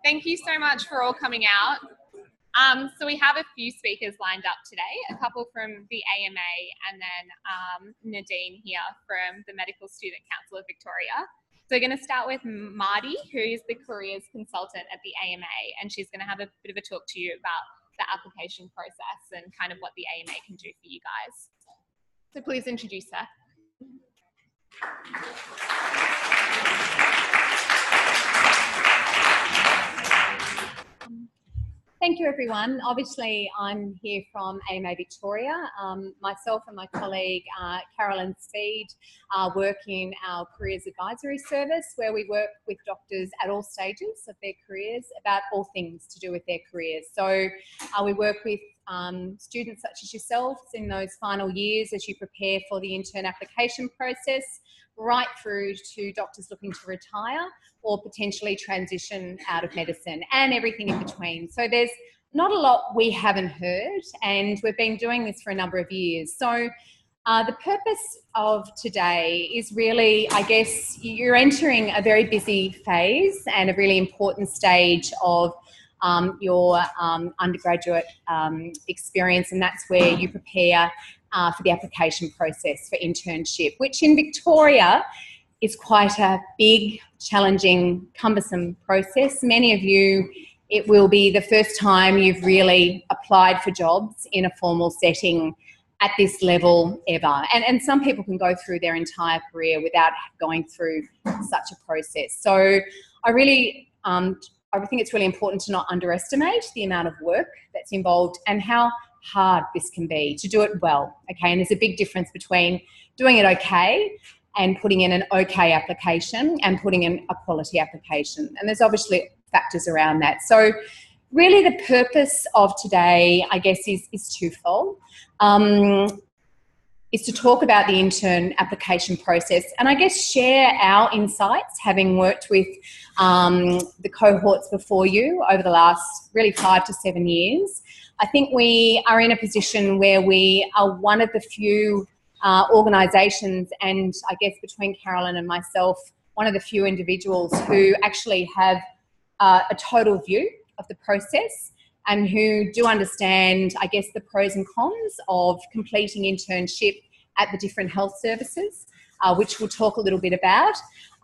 Thank you so much for all coming out. So we have a few speakers lined up today, a couple from the AMA and then Nadine here from the Medical Student Council of Victoria. So we're going to start with Mardi, who is the careers consultant at the AMA, and she's going to have a bit of a talk to you about the application process and kind of what the AMA can do for you guys. So please introduce her. Thank you, everyone. Obviously, I'm here from AMA Victoria. Myself and my colleague, Carolyn Speed, work in our Careers Advisory Service, where we work with doctors at all stages of their careers about all things to do with their careers. So we work with students such as yourselves in those final years as you prepare for the intern application process, right through to doctors looking to retire or potentially transition out of medicine and everything in between. So there's not a lot we haven't heard, and we've been doing this for a number of years. So the purpose of today is really, I guess, you're entering a very busy phase and a really important stage of your undergraduate experience, and that's where you prepare for the application process for internship, which in Victoria is quite a big, challenging, cumbersome process. Many of you, it will be the first time you've really applied for jobs in a formal setting at this level ever. And some people can go through their entire career without going through such a process. So I really, I think it's really important to not underestimate the amount of work that's involved and how hard this can be to do it well, okay? And there's a big difference between doing it okay and putting in an okay application and putting in a quality application. And there's obviously factors around that. So really the purpose of today, I guess, is twofold. Is to talk about the intern application process and I guess share our insights, having worked with the cohorts before you over the last really 5 to 7 years. I think we are in a position where we are one of the few organisations, and I guess between Carolyn and myself, one of the few individuals who actually have a total view of the process and who do understand, I guess, the pros and cons of completing internship at the different health services, which we'll talk a little bit about.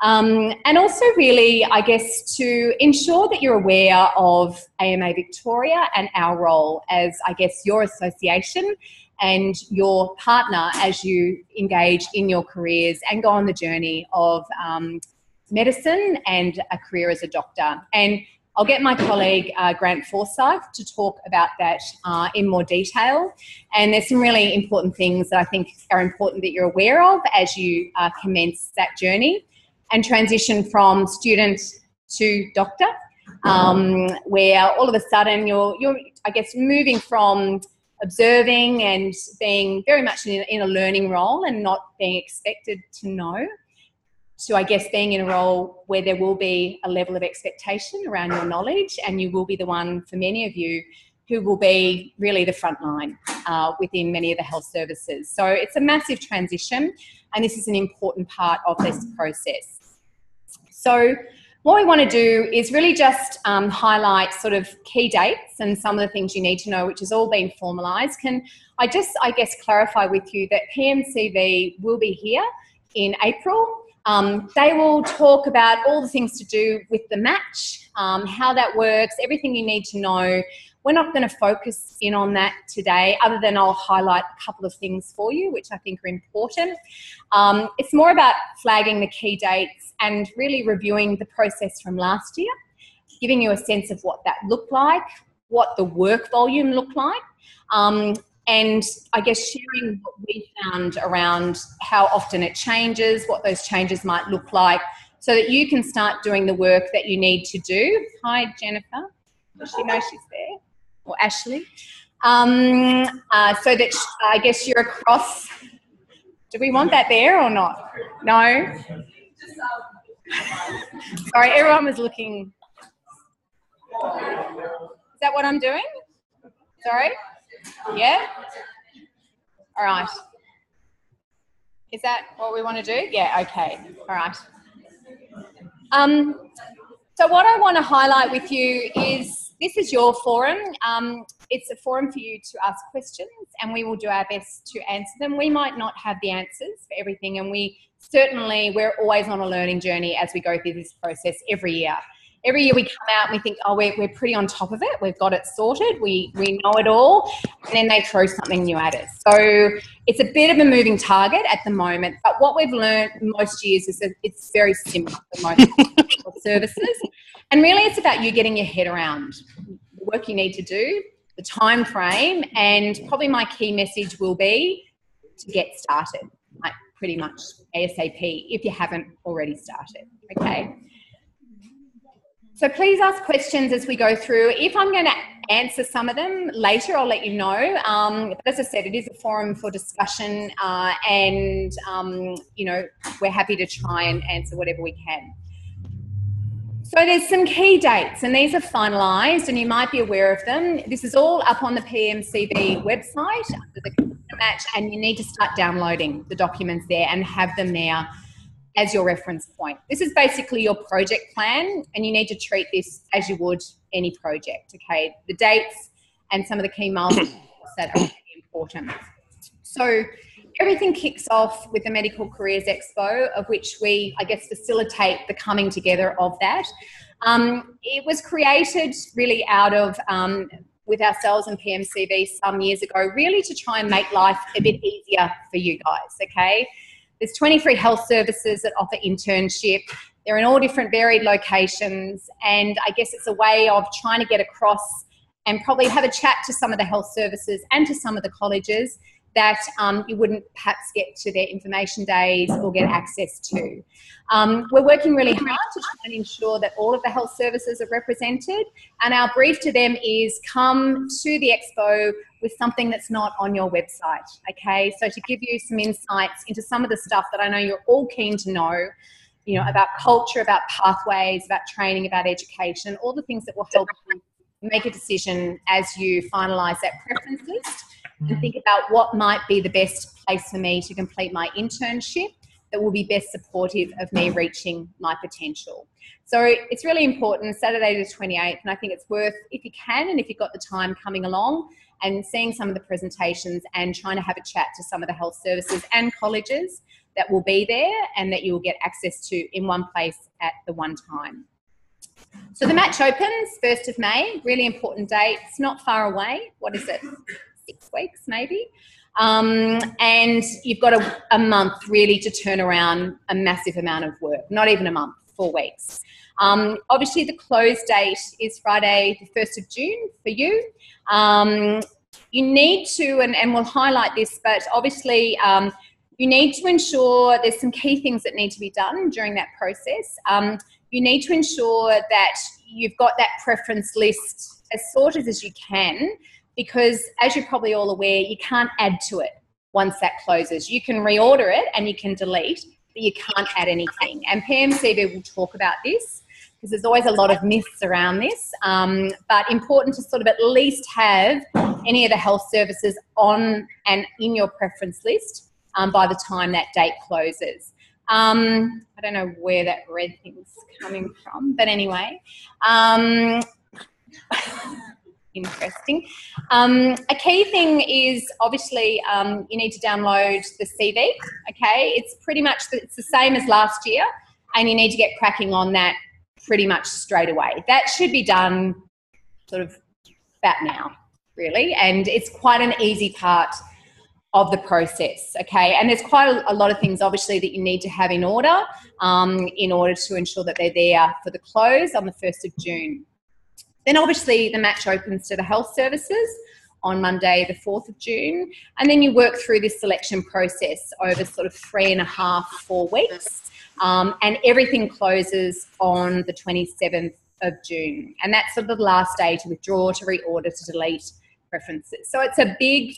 And also really, I guess, to ensure that you're aware of AMA Victoria and our role as, I guess, your association and your partner as you engage in your careers and go on the journey of medicine and a career as a doctor. And I'll get my colleague Grant Forsyth to talk about that in more detail. And there's some really important things that I think are important that you're aware of as you commence that journey and transition from student to doctor, where all of a sudden you're I guess, moving from observing and being very much in a learning role and not being expected to know, to, I guess, being in a role where there will be a level of expectation around your knowledge, and you will be the one, for many of you, who will be really the front line within many of the health services. So it's a massive transition, and this is an important part of this process. So what we want to do is really just highlight sort of key dates and some of the things you need to know, which has all been formalised. Can I just, I guess, clarify with you that PMCV will be here in April. They will talk about all the things to do with the match, how that works, everything you need to know. We're not going to focus in on that today, other than I'll highlight a couple of things for you, which I think are important. It's more about flagging the key dates and really reviewing the process from last year, giving you a sense of what that looked like, what the work volume looked like, and I guess sharing what we found around how often it changes, what those changes might look like, so that you can start doing the work that you need to do. Hi, Jennifer. Does she know she's there? Or Ashley? So that I guess you're across. Do we want that there or not? No? Sorry, everyone was looking. Is that what I'm doing? Sorry? Yeah? All right. Is that what we want to do? Yeah, okay. All right. So what I want to highlight with you is this is your forum. It's a forum for you to ask questions, and we will do our best to answer them. We might not have the answers for everything, and we're always on a learning journey as we go through this process every year. Every year we come out and we think, oh, we're pretty on top of it. We've got it sorted. We know it all. And then they throw something new at us. So it's a bit of a moving target at the moment. But what we've learned most years is that it's very similar to most services. And really it's about you getting your head around the work you need to do, the time frame, and probably my key message will be to get started, like pretty much ASAP if you haven't already started, okay? So please ask questions as we go through. If I'm going to answer some of them later, I'll let you know. But as I said, it is a forum for discussion and, you know, we're happy to try and answer whatever we can. So there's some key dates, and these are finalised, and you might be aware of them. This is all up on the PMCB website under the match, and you need to start downloading the documents there and have them there as your reference point. This is basically your project plan, and you need to treat this as you would any project, okay? The dates and some of the key milestones that are really important. So everything kicks off with the Medical Careers Expo, of which we, I guess, facilitate the coming together of that. It was created really out of, with ourselves and PMCB some years ago, really to try and make life a bit easier for you guys, okay? There's 23 health services that offer internship. They're in all different varied locations, and I guess it's a way of trying to get across and probably have a chat to some of the health services and to some of the colleges that you wouldn't perhaps get to their information days or get access to. We're working really hard to try and ensure that all of the health services are represented, and our brief to them is come to the expo with something that's not on your website, okay? So to give you some insights into some of the stuff that I know you're all keen to know, you know, about culture, about pathways, about training, about education, all the things that will help you make a decision as you finalise that preference list and think about what might be the best place for me to complete my internship that will be best supportive of me reaching my potential. So it's really important, Saturday the 28th, and I think it's worth, if you can and if you've got the time, coming along and seeing some of the presentations and trying to have a chat to some of the health services and colleges that will be there and that you will get access to in one place at the one time. So the match opens 1st of May, really important date. It's not far away. What is it? 6 weeks maybe. And you've got a month really to turn around a massive amount of work. Not even a month, 4 weeks. Obviously the close date is Friday the 1st of June for you. You need to, and we'll highlight this, but obviously you need to ensure there's some key things that need to be done during that process. You need to ensure that you've got that preference list as sorted as you can, because as you're probably all aware, you can't add to it once that closes. You can reorder it and you can delete, but you can't add anything. And PMCB will talk about this because there's always a lot of myths around this, but important to sort of at least have any of the health services on and in your preference list by the time that date closes. I don't know where that red thing's coming from, but anyway. Interesting. A key thing is obviously you need to download the CV, okay? It's pretty much, it's the same as last year, and you need to get cracking on that pretty much straight away. That should be done sort of about now, really, and it's quite an easy part of the process, okay? And there's quite a lot of things obviously that you need to have in order to ensure that they're there for the close on the 1st of June. Then obviously the match opens to the health services on Monday the 4th of June, and then you work through this selection process over sort of 3.5, 4 weeks, and everything closes on the 27th of June, and that's sort of the last day to withdraw, to reorder, to delete preferences. So it's a big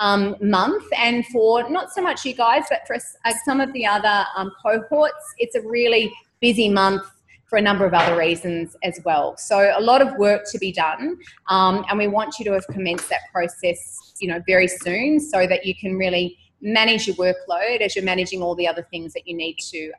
month, and for not so much you guys, but for some of the other cohorts, it's a really busy month for a number of other reasons as well. So a lot of work to be done, and we want you to have commenced that process, you know, very soon, so that you can really manage your workload as you're managing all the other things that you need to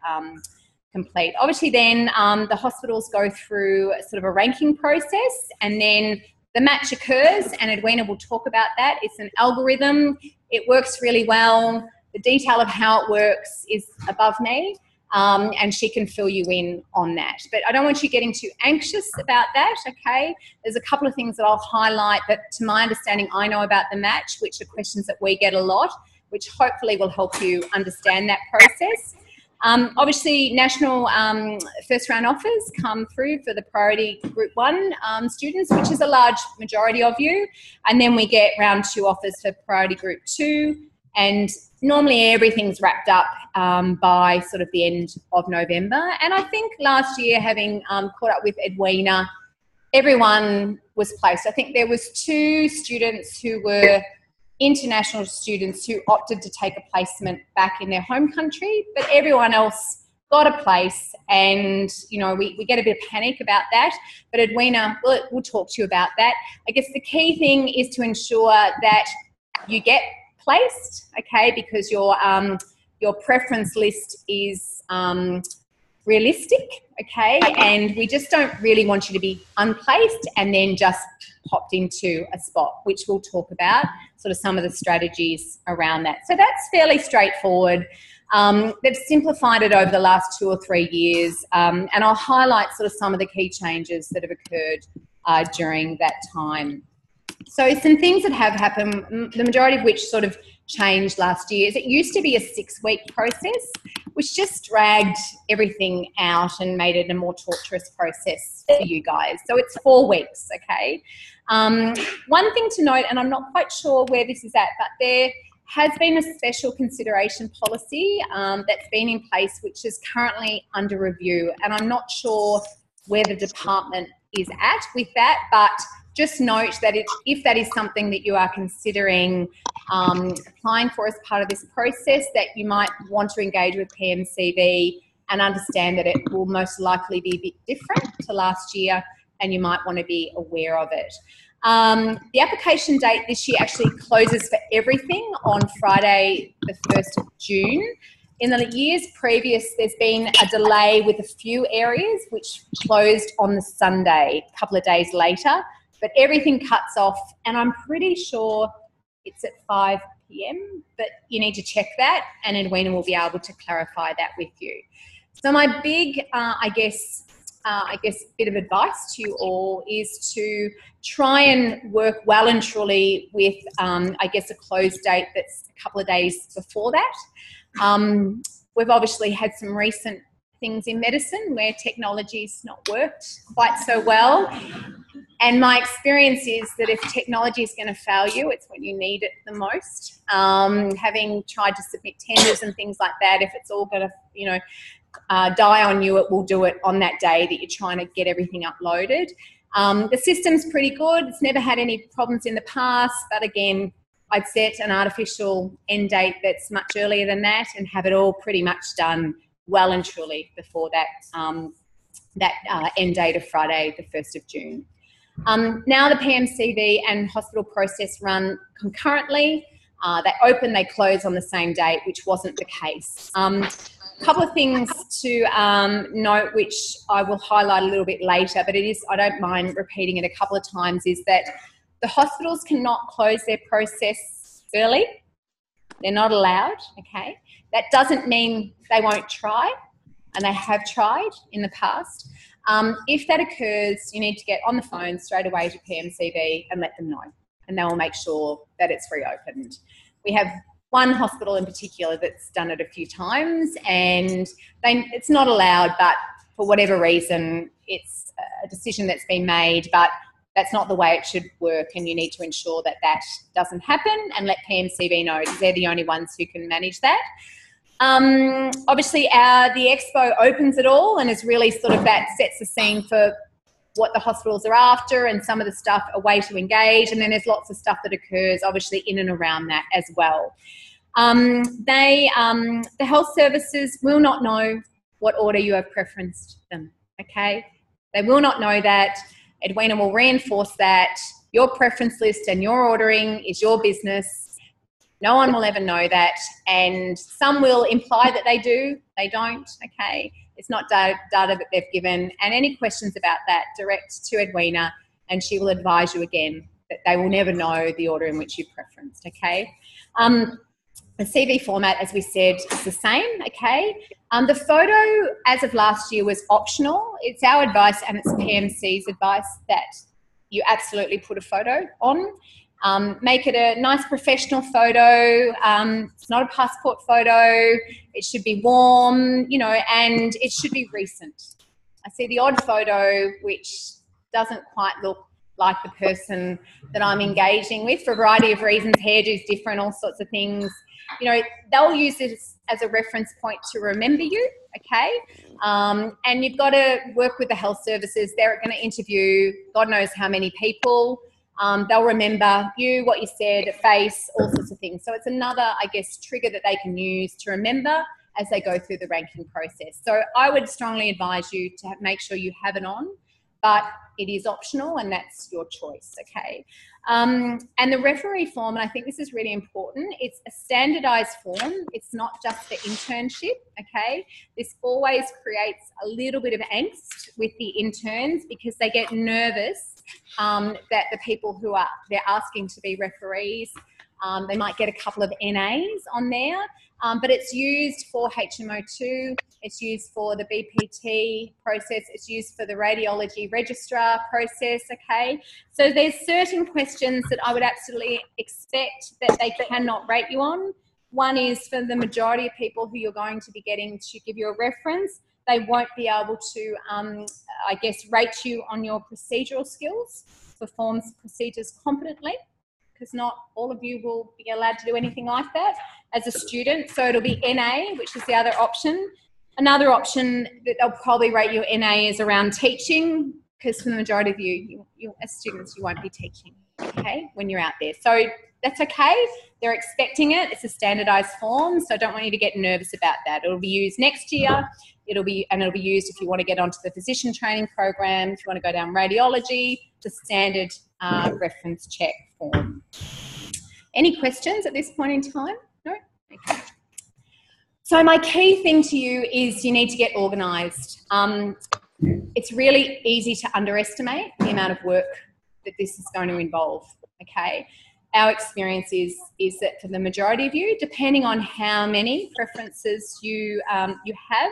complete. Obviously then the hospitals go through sort of a ranking process, and then the match occurs, and Edwina will talk about that. It's an algorithm. It works really well. The detail of how it works is above me, and she can fill you in on that. But I don't want you getting too anxious about that, okay? There's a couple of things that I'll highlight that, to my understanding, I know about the match, which are questions that we get a lot, which hopefully will help you understand that process. Obviously, national first round offers come through for the priority group 1 students, which is a large majority of you. And then we get round 2 offers for priority group 2. And normally everything's wrapped up by sort of the end of November. And I think last year, having caught up with Edwina, everyone was placed. I think there was 2 students who were international students who opted to take a placement back in their home country, but everyone else got a place, and you know, we get a bit of panic about that, but Edwina will talk to you about that. I guess the key thing is to ensure that you get placed, okay, because your preference list is realistic, okay, and we just don't really want you to be unplaced and then just popped into a spot, which we'll talk about sort of some of the strategies around that. So that's fairly straightforward. They've simplified it over the last 2 or 3 years, and I'll highlight sort of some of the key changes that have occurred during that time. So some things that have happened, the majority of which sort of changed last year, is it used to be a 6-week process, which just dragged everything out and made it a more torturous process for you guys. So it's 4 weeks, okay? One thing to note, and I'm not quite sure where this is at, but there has been a special consideration policy that's been in place, which is currently under review. And I'm not sure where the department is at with that, but just note that if that is something that you are considering applying for as part of this process, that you might want to engage with PMCV and understand that it will most likely be a bit different to last year, and you might want to be aware of it. The application date this year actually closes for everything on Friday, the 1st of June. In the years previous, there's been a delay with a few areas which closed on the Sunday, a couple of days later. But everything cuts off, and I'm pretty sure it's at 5 p.m, but you need to check that, and Edwina will be able to clarify that with you. So my big, I guess, bit of advice to you all is to try and work well and truly with, I guess, a close date that's a couple of days before that. We've obviously had some recent things in medicine where technology's not worked quite so well. And my experience is that if technology is going to fail you, it's when you need it the most. Having tried to submit tenders and things like that, if it's all going to, you know, die on you, it will do it on that day that you're trying to get everything uploaded. The system's pretty good. It's never had any problems in the past, but again, I'd set an artificial end date that's much earlier than that and have it all pretty much done well and truly before that end date of Friday, the 1st of June. Now the PMCV and hospital process run concurrently. They open, they close on the same date, which wasn't the case. A couple of things to note, which I will highlight a little bit later, but it is, I don't mind repeating it a couple of times, is that the hospitals cannot close their process early. They're not allowed, okay? That doesn't mean they won't try, and they have tried in the past. If that occurs, you need to get on the phone straight away to PMCV and let them know, and they will make sure that it's reopened. We have one hospital in particular that's done it a few times, and it's not allowed, but for whatever reason, it's a decision that's been made, but that's not the way it should work, and you need to ensure that that doesn't happen and let PMCV know, because they're the only ones who can manage that. Obviously, the expo opens it all and is really sort of that sets the scene for what the hospitals are after and some of the stuff, a way to engage, and then there's lots of stuff that occurs obviously in and around that as well. The health services will not know what order you have preferenced them, okay? They will not know that. Edwina will reinforce that. Your preference list and your ordering is your business. No one will ever know that, and some will imply that they do, they don't, okay? It's not data that they've given. And any questions about that, direct to Edwina, and she will advise you again that they will never know the order in which you preferenced, okay? The CV format, as we said, is the same, okay? The photo, as of last year, was optional. It's our advice and it's PMC's advice that you absolutely put a photo on. Make it a nice professional photo. It's not a passport photo. It should be warm, you know, and it should be recent. I see the odd photo which doesn't quite look like the person that I'm engaging with for a variety of reasons. Hairdo's different, all sorts of things. You know, they'll use this as a reference point to remember you, okay? And you've got to work with the health services. They're going to interview God knows how many people. They'll remember you, what you said, a face, all sorts of things. So it's another, I guess, trigger that they can use to remember as they go through the ranking process. So I would strongly advise you to make sure you have it on, but it is optional and that's your choice, okay? And the referee form, and I think this is really important, it's a standardised form. It's not just for internship, okay? This always creates a little bit of angst with the interns because they get nervous that the people who they're asking to be referees, they might get a couple of NAs on there, but it's used for HMO2, it's used for the BPT process, it's used for the radiology registrar process, okay? So there's certain questions that I would absolutely expect that they cannot rate you on. One is for the majority of people who you're going to be getting to give you a reference, they won't be able to, I guess, rate you on your procedural skills, performs procedures competently, because not all of you will be allowed to do anything like that as a student. So it'll be NA, which is the other option. Another option that they'll probably rate you NA is around teaching, because for the majority of you as students, you won't be teaching, okay, when you're out there. So that's okay. They're expecting it. It's a standardised form, so I don't want you to get nervous about that. It'll be used next year. It'll be used if you want to get onto the physician training program, if you want to go down radiology, the standard reference check form. Any questions at this point in time? No? Okay. So my key thing to you is you need to get organised. It's really easy to underestimate the amount of work that this is going to involve, okay? Our experience is that for the majority of you, depending on how many preferences you have,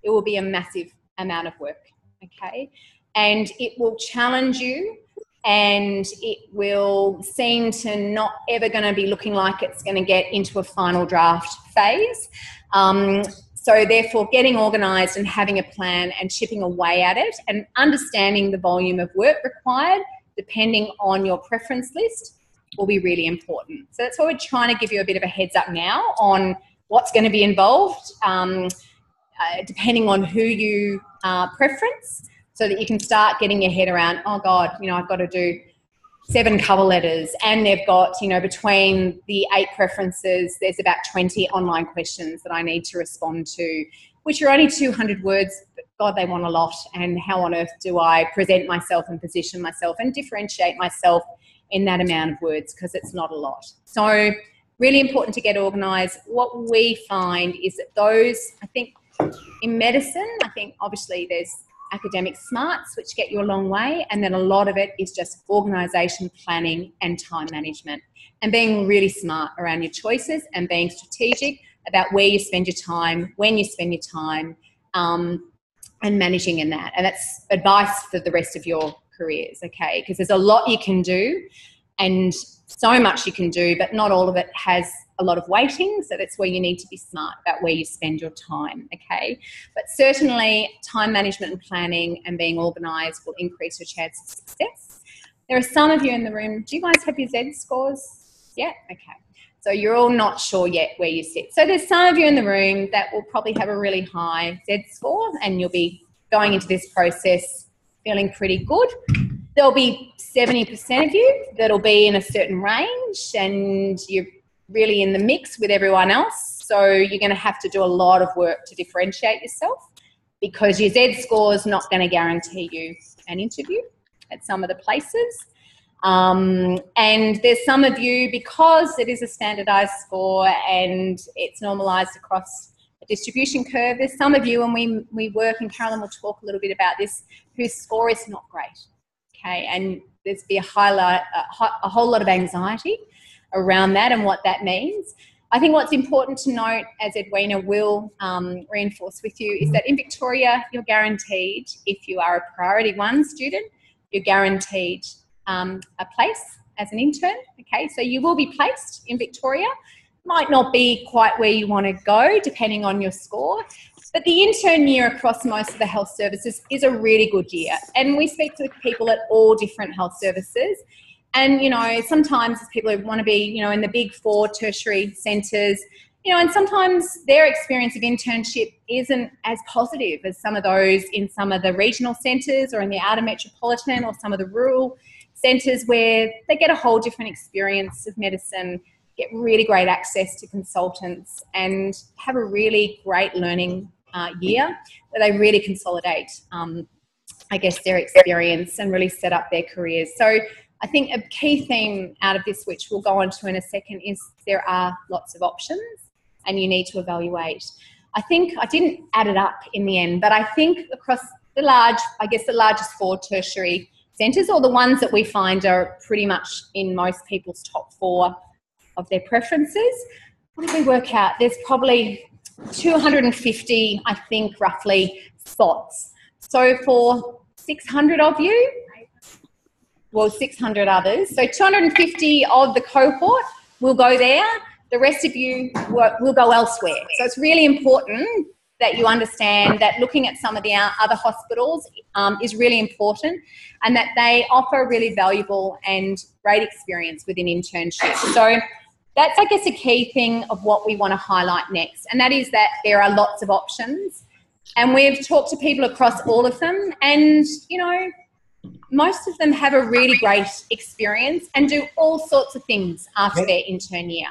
it will be a massive amount of work, okay? And it will challenge you and it will seem to not ever going to be looking like it's going to get into a final draft phase. So therefore, getting organised and having a plan and chipping away at it and understanding the volume of work required, depending on your preference list, will be really important. So that's why we're trying to give you a bit of a heads up now on what's going to be involved, depending on who you preference, so that you can start getting your head around, oh God, you know, I've got to do 7 cover letters and they've got, you know, between the 8 preferences, there's about 20 online questions that I need to respond to, which are only 200 words, but God, they want a lot. And how on earth do I present myself and position myself and differentiate myself in that amount of words, because it's not a lot. So really important to get organised. What we find is that those, I think in medicine, I think obviously there's academic smarts which get you a long way, and then a lot of it is just organisation, planning and time management, and being really smart around your choices and being strategic about where you spend your time, when you spend your time, and managing in that. And that's advice for the rest of your careers, okay? Because there's a lot you can do and so much you can do, but not all of it has a lot of weighting, so that's where you need to be smart about where you spend your time, okay? But certainly time management and planning and being organised will increase your chance of success. There are some of you in the room, do you guys have your Z scores? Yeah, okay. So you're all not sure yet where you sit. So there's some of you in the room that will probably have a really high Z score and you'll be going into this process feeling pretty good. There'll be 70% of you that'll be in a certain range and you're really in the mix with everyone else. So you're going to have to do a lot of work to differentiate yourself, because your Z score is not going to guarantee you an interview at some of the places. And there's some of you, because it is a standardised score and it's normalised across a distribution curve. There's some of you, and we work, and Carolyn will talk a little bit about this, whose score is not great, okay? And there's be a whole lot of anxiety around that and what that means. I think what's important to note, as Edwina will reinforce with you, is that in Victoria, you're guaranteed, if you are a priority 1 student, you're guaranteed a place as an intern, okay? So you will be placed in Victoria. Might not be quite where you want to go, depending on your score, but the intern year across most of the health services is a really good year. And we speak to people at all different health services. And, you know, sometimes people who want to be, you know, in the big 4 tertiary centres, you know, and sometimes their experience of internship isn't as positive as some of those in some of the regional centres or in the outer metropolitan or some of the rural centres, where they get a whole different experience of medicine, get really great access to consultants, and have a really great learning year where they really consolidate, I guess, their experience and really set up their careers. So I think a key theme out of this, which we'll go on to in a second, is there are lots of options and you need to evaluate. I think I didn't add it up in the end, but I think across the largest 4 tertiary centres, or the ones that we find are pretty much in most people's top 4 of their preferences, what did we work out? There's probably 250, I think, roughly spots. So for 600 of you, well, 600 others, so 250 of the cohort will go there. The rest of you will go elsewhere. So it's really important that you understand that looking at some of the other hospitals is really important, and that they offer a really valuable and great experience within internship. So that's, I guess, a key thing of what we want to highlight next, and that is that there are lots of options. And we've talked to people across all of them, and, you know, most of them have a really great experience and do all sorts of things after their intern year.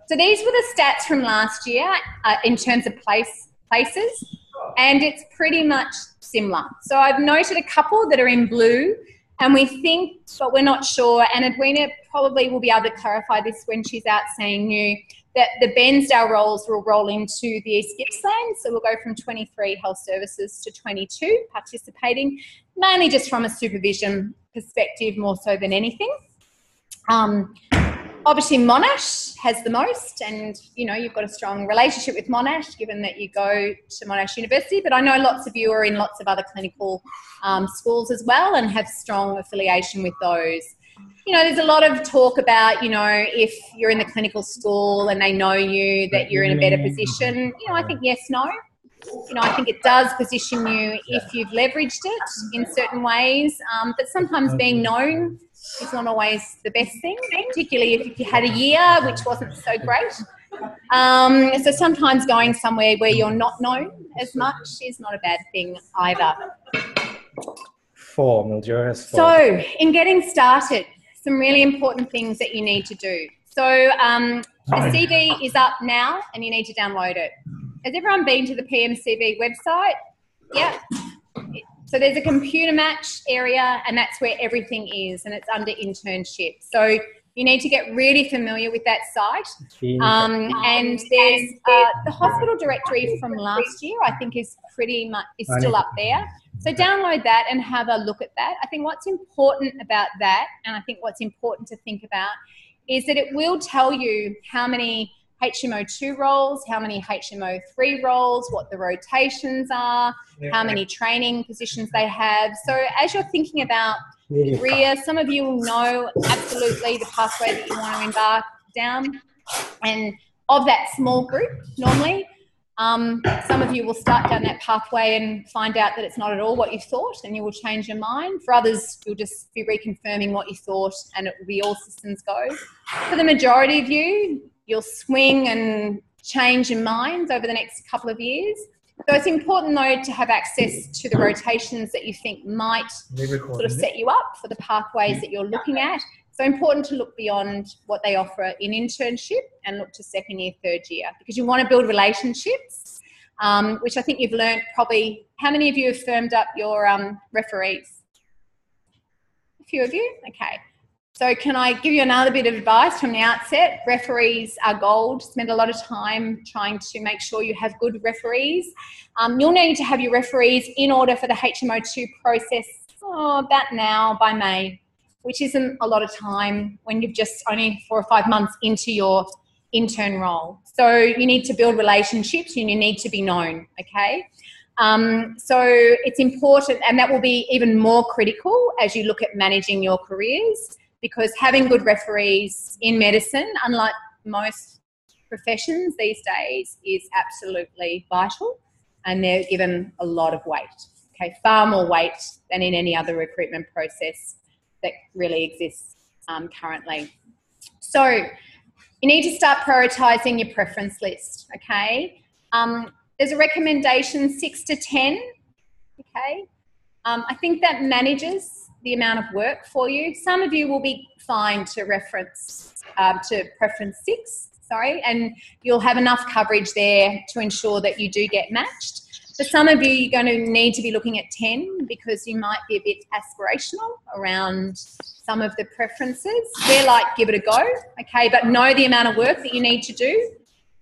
So these were the stats from last year in terms of places, and it's pretty much similar. So I've noted a couple that are in blue, and we think, but we're not sure, and Edwina probably will be able to clarify this when she's out seeing you, that the Bairnsdale roles will roll into the East Gippsland. So we'll go from 23 health services to 22 participating, mainly just from a supervision perspective more so than anything. Obviously Monash has the most, and, you know, you've got a strong relationship with Monash given that you go to Monash University, but I know lots of you are in lots of other clinical schools as well and have strong affiliation with those. You know, there's a lot of talk about, you know, if you're in the clinical school and they know you, that you're in a better position. You know, I think yes, no. You know, I think it does position you if you've leveraged it in certain ways, but sometimes being known is not always the best thing, particularly if you had a year which wasn't so great. So sometimes going somewhere where you're not known as much is not a bad thing either. 4, Mildura has 4. So in getting started, some really important things that you need to do. So the CV is up now and you need to download it. Has everyone been to the PMCV website? Yeah. So there's a computer match area, and that's where everything is, and it's under internship. So you need to get really familiar with that site. And there's the hospital directory from last year, I think is still up there. So download that and have a look at that. I think what's important about that, and I think what's important to think about, is that it will tell you how many HMO2 roles, how many HMO3 roles, what the rotations are, how many training positions they have. So as you're thinking about career, some of you will know absolutely the pathway that you want to embark down. And of that small group, normally, some of you will start down that pathway and find out that it's not at all what you thought, and you will change your mind. For others, you'll just be reconfirming what you thought and it will be all systems go. For the majority of you, you'll swing and change your minds over the next couple of years. So it's important, though, to have access to the rotations that you think might sort of set you up for the pathways that you're looking at. So important to look beyond what they offer in internship and look to second year, third year, because you want to build relationships, which I think you've learned probably. How many of you have firmed up your referees? A few of you? Okay. So can I give you another bit of advice from the outset? Referees are gold. Spend a lot of time trying to make sure you have good referees. You'll need to have your referees in order for the HMO2 process about now by May, which isn't a lot of time when you've just only 4 or 5 months into your intern role. So you need to build relationships and you need to be known, okay? So it's important, and that will be even more critical as you look at managing your careers, because having good referees in medicine, unlike most professions these days, is absolutely vital, and they're given a lot of weight, okay, far more weight than in any other recruitment process that really exists currently. So you need to start prioritising your preference list, okay? There's a recommendation 6 to 10, okay? I think that manages the amount of work for you. Some of you will be fine to preference 6, and you'll have enough coverage there to ensure that you do get matched. For some of you, you're going to need to be looking at 10 because you might be a bit aspirational around some of the preferences. We're like, give it a go, okay, but know the amount of work that you need to do.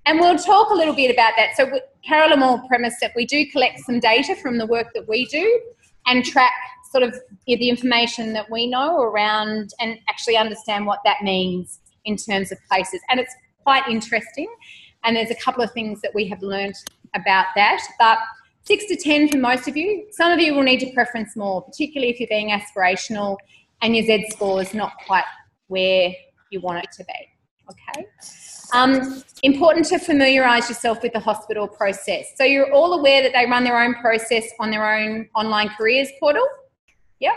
And we'll talk a little bit about that. So Carolyn will premise that we do collect some data from the work that we do and track sort of the information that we know around and actually understand what that means in terms of places. And it's quite interesting. And there's a couple of things that we have learned about that. But 6 to 10 for most of you. Some of you will need to preference more, particularly if you're being aspirational and your Z score is not quite where you want it to be, okay? Important to familiarise yourself with the hospital process. So you're all aware that they run their own process on their own online careers portal? Yep.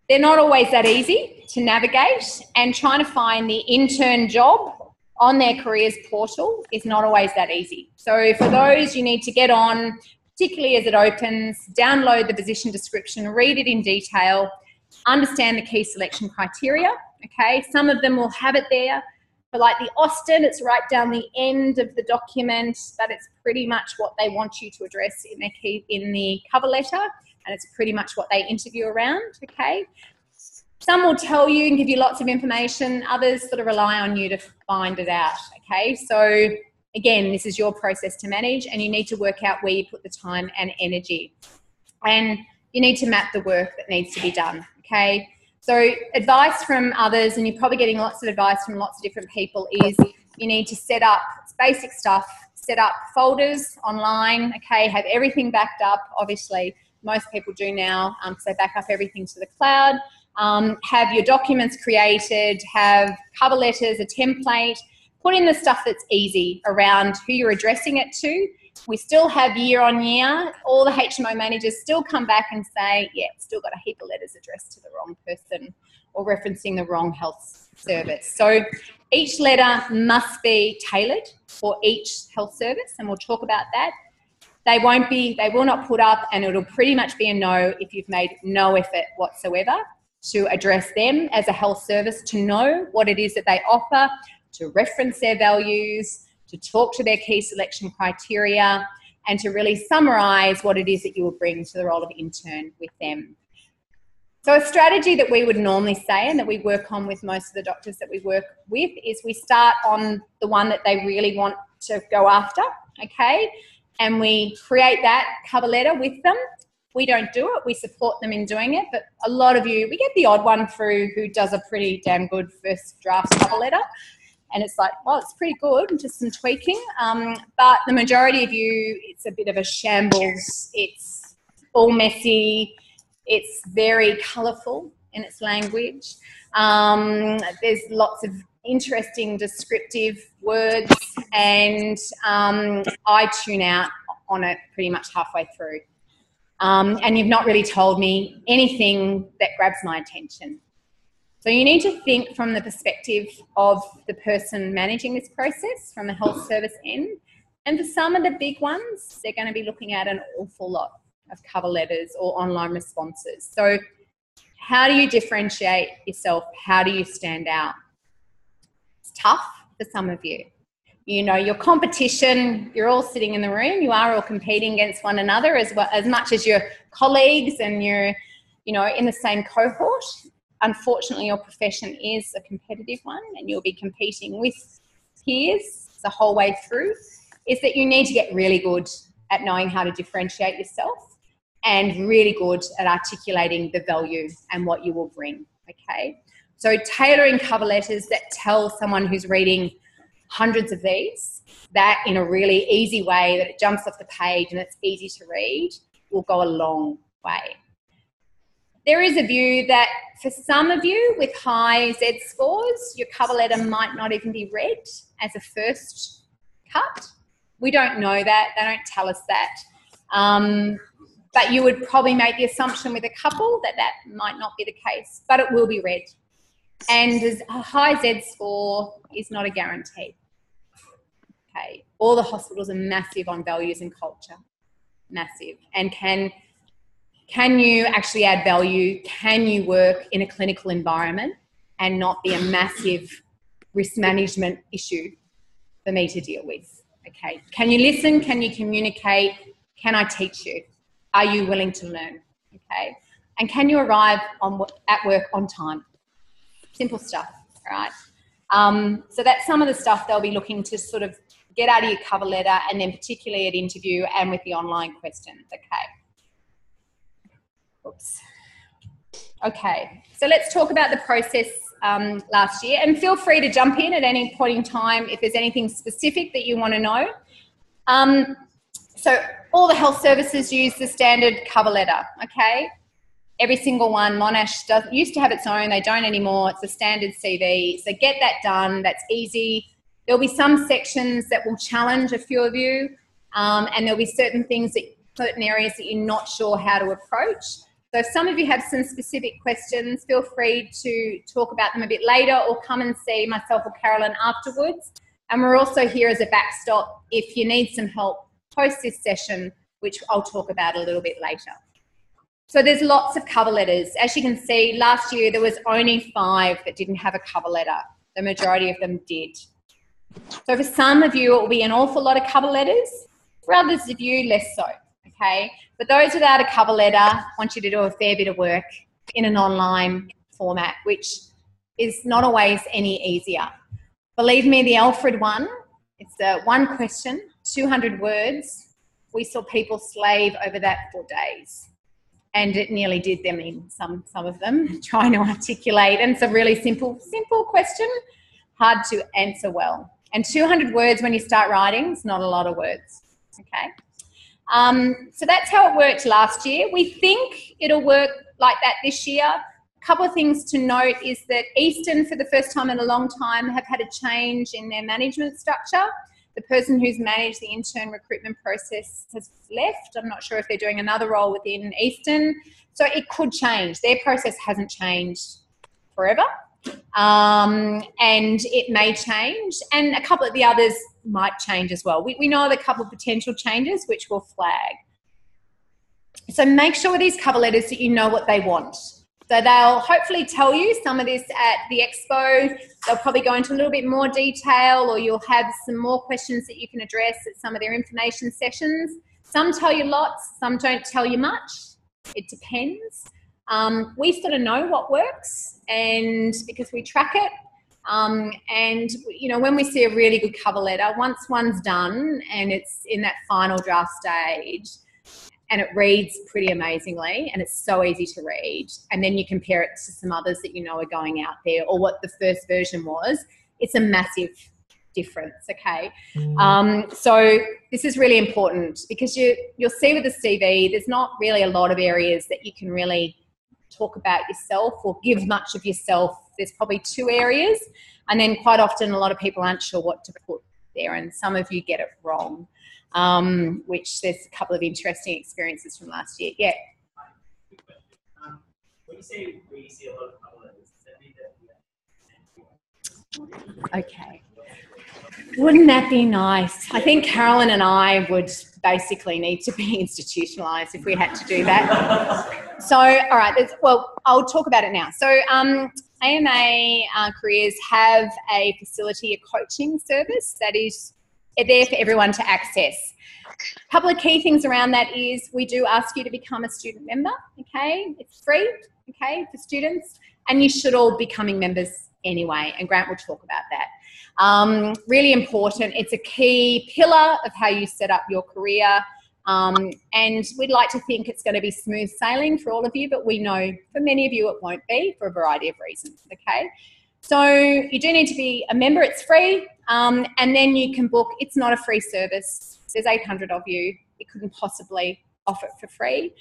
They're not always that easy to navigate, and trying to find the intern job on their careers portal is not always that easy. So for those, you need to get on, particularly as it opens, download the position description, read it in detail, understand the key selection criteria, okay? Some of them will have it there. For like the Austin, it's right down the end of the document, but it's pretty much what they want you to address in the cover letter, and it's pretty much what they interview around, okay? Some will tell you and give you lots of information. Others sort of rely on you to find it out, okay? So again, this is your process to manage, and you need to work out where you put the time and energy. And you need to map the work that needs to be done, okay? So advice from others, and you're probably getting lots of advice from lots of different people, is you need to set up, it's basic stuff, set up folders online, okay, have everything backed up. Obviously, most people do now, because they back up everything to the cloud. Have your documents created, have cover letters, a template, put in the stuff that's easy around who you're addressing it to. We still have year on year, all the HMO managers still come back and say, yeah, still got a heap of letters addressed to the wrong person or referencing the wrong health service. So each letter must be tailored for each health service, and we'll talk about that. They will not put up, and it'll pretty much be a no if you've made no effort whatsoever to address them as a health service, to know what it is that they offer, to reference their values, to talk to their key selection criteria, and to really summarise what it is that you will bring to the role of intern with them. So a strategy that we would normally say, and that we work on with most of the doctors that we work with, is we start on the one that they really want to go after, okay? And we create that cover letter with them. We don't do it, we support them in doing it, but a lot of you, we get the odd one through who does a pretty damn good first draft cover letter. And it's like, well, it's pretty good, just some tweaking. But the majority of you, it's a bit of a shambles. It's all messy. It's very colourful in its language. There's lots of interesting descriptive words, and I tune out on it pretty much halfway through. And you've not really told me anything that grabs my attention. So you need to think from the perspective of the person managing this process, from the health service end. And for some of the big ones, they're going to be looking at an awful lot of cover letters or online responses. So how do you differentiate yourself? How do you stand out? It's tough for some of you. You know, your competition, you're all sitting in the room, you are all competing against one another as much as your colleagues, and you're, you know, in the same cohort. unfortunately your profession is a competitive one and you'll be competing with peers the whole way through, is that you need to get really good at knowing how to differentiate yourself and really good at articulating the value and what you will bring, okay? So tailoring cover letters that tell someone who's reading hundreds of these that in a really easy way, that it jumps off the page and it's easy to read, will go a long way. There is a view that for some of you with high Z scores, your cover letter might not even be read as a first cut. We don't know that. They don't tell us that. But you would probably make the assumption with a couple that that might not be the case, but it will be read. And a high Z score is not a guarantee. Okay. All the hospitals are massive on values and culture. Massive. And can you actually add value? Can you work in a clinical environment and not be a massive risk management issue for me to deal with? Okay. Can you listen? Can you communicate? Can I teach you? Are you willing to learn? Okay. And can you arrive at work on time? Simple stuff, all right? So that's some of the stuff they'll be looking to sort of get out of your cover letter, and then particularly at interview and with the online questions, okay? Oops. Okay, so let's talk about the process last year, and feel free to jump in at any point in time if there's anything specific that you want to know. So all the health services use the standard cover letter, okay? Every single one. Monash used to have its own, they don't anymore. It's a standard CV. So get that done, that's easy. There'll be some sections that will challenge a few of you, and there'll be certain areas that you're not sure how to approach. So if some of you have some specific questions, feel free to talk about them a bit later or come and see myself or Carolyn afterwards. And we're also here as a backstop if you need some help post this session, which I'll talk about a little bit later. So there's lots of cover letters. As you can see, last year there was only 5 that didn't have a cover letter. The majority of them did. So for some of you, it will be an awful lot of cover letters. For others of you, less so, okay? But those without a cover letter, I want you to do a fair bit of work in an online format, which is not always any easier. Believe me, the Alfred one, it's one question, 200 words. We saw people slave over that for days. And it nearly did them in, some of them, trying to articulate. And it's a really simple question, hard to answer well. And 200 words when you start writing is not a lot of words, okay? So that's how it worked last year. We think it'll work like that this year. A couple of things to note is that Eastern, for the first time in a long time, have had a change in their management structure. The person who's managed the intern recruitment process has left. I'm not sure if they're doing another role within Eastern. So it could change. Their process hasn't changed forever. And it may change. And a couple of the others might change as well. We know of a couple of potential changes which will flag. So make sure with these cover letters that you know what they want. So they'll hopefully tell you some of this at the expo. They'll probably go into a little bit more detail, or you'll have some more questions that you can address at some of their information sessions. Some tell you lots, some don't tell you much. It depends. We sort of know what works, and because we track it. And you know, when we see a really good cover letter, once one's done and it's in that final draft stage, and it reads pretty amazingly and it's so easy to read, and then you compare it to some others that you know are going out there or what the first version was, it's a massive difference, okay? So this is really important because you'll see with the CV there's not really a lot of areas that you can really talk about yourself or give much of yourself. There's probably 2 areas, and then quite often a lot of people aren't sure what to put there, and some of you get it wrong. Which there's a couple of interesting experiences from last year. Yeah. When you say we see a lot of cover letters, does that mean that? Okay. Wouldn't that be nice? I think Carolyn and I would basically need to be institutionalised if we had to do that. So, all right. Well, I'll talk about it now. So, AMA Careers have a facility, a coaching service that is there for everyone to access. A couple of key things around that is we do ask you to become a student member, okay? It's free, okay, for students, and you should all be becoming members anyway, and Grant will talk about that. Really important. It's a key pillar of how you set up your career, and we'd like to think it's going to be smooth sailing for all of you, but we know for many of you it won't be for a variety of reasons, okay? So you do need to be a member. It's free, and then you can book. It's not a free service. There's 800 of you. We couldn't possibly offer it for free.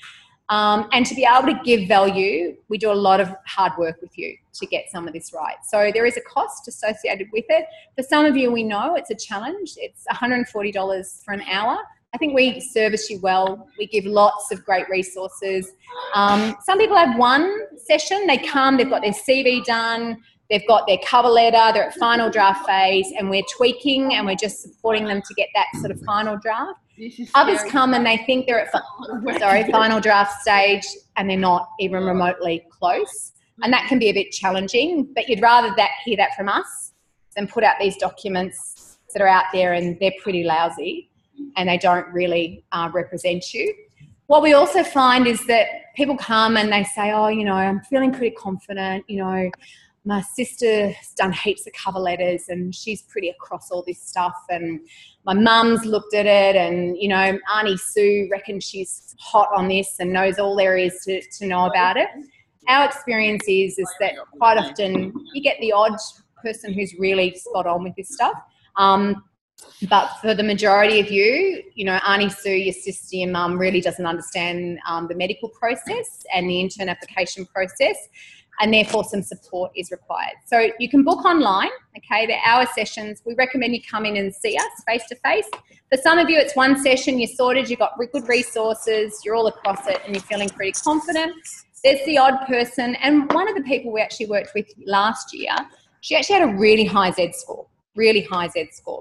And to be able to give value, we do a lot of hard work with you to get some of this right. So there is a cost associated with it. For some of you, we know it's a challenge. It's $140 for an hour. I think we service you well. We give lots of great resources. Some people have one session. They come, they've got their CV done, they've got their cover letter, they're at final draft phase, and we're tweaking and we're just supporting them to get that sort of final draft. Others come and they think they're at final draft stage and they're not even remotely close. And that can be a bit challenging, but you'd rather hear that from us than put out these documents that are out there and they're pretty lousy and they don't really represent you. What we also find is that people come and they say, oh, you know, I'm feeling pretty confident, you know, my sister's done heaps of cover letters and she's pretty across all this stuff, and my mum's looked at it, and, you know, Auntie Sue reckons she's hot on this and knows all there is to know about it. Our experience is that quite often you get the odd person who's really spot on with this stuff. But for the majority of you, you know, Auntie Sue, your sister, your mum really doesn't understand the medical process and the intern application process, and therefore some support is required. So you can book online, okay? They're hour sessions. We recommend you come in and see us face-to-face. For some of you, it's one session, you're sorted, you've got good resources, you're all across it, and you're feeling pretty confident. There's the odd person, and one of the people we actually worked with last year, she actually had a really high Z score,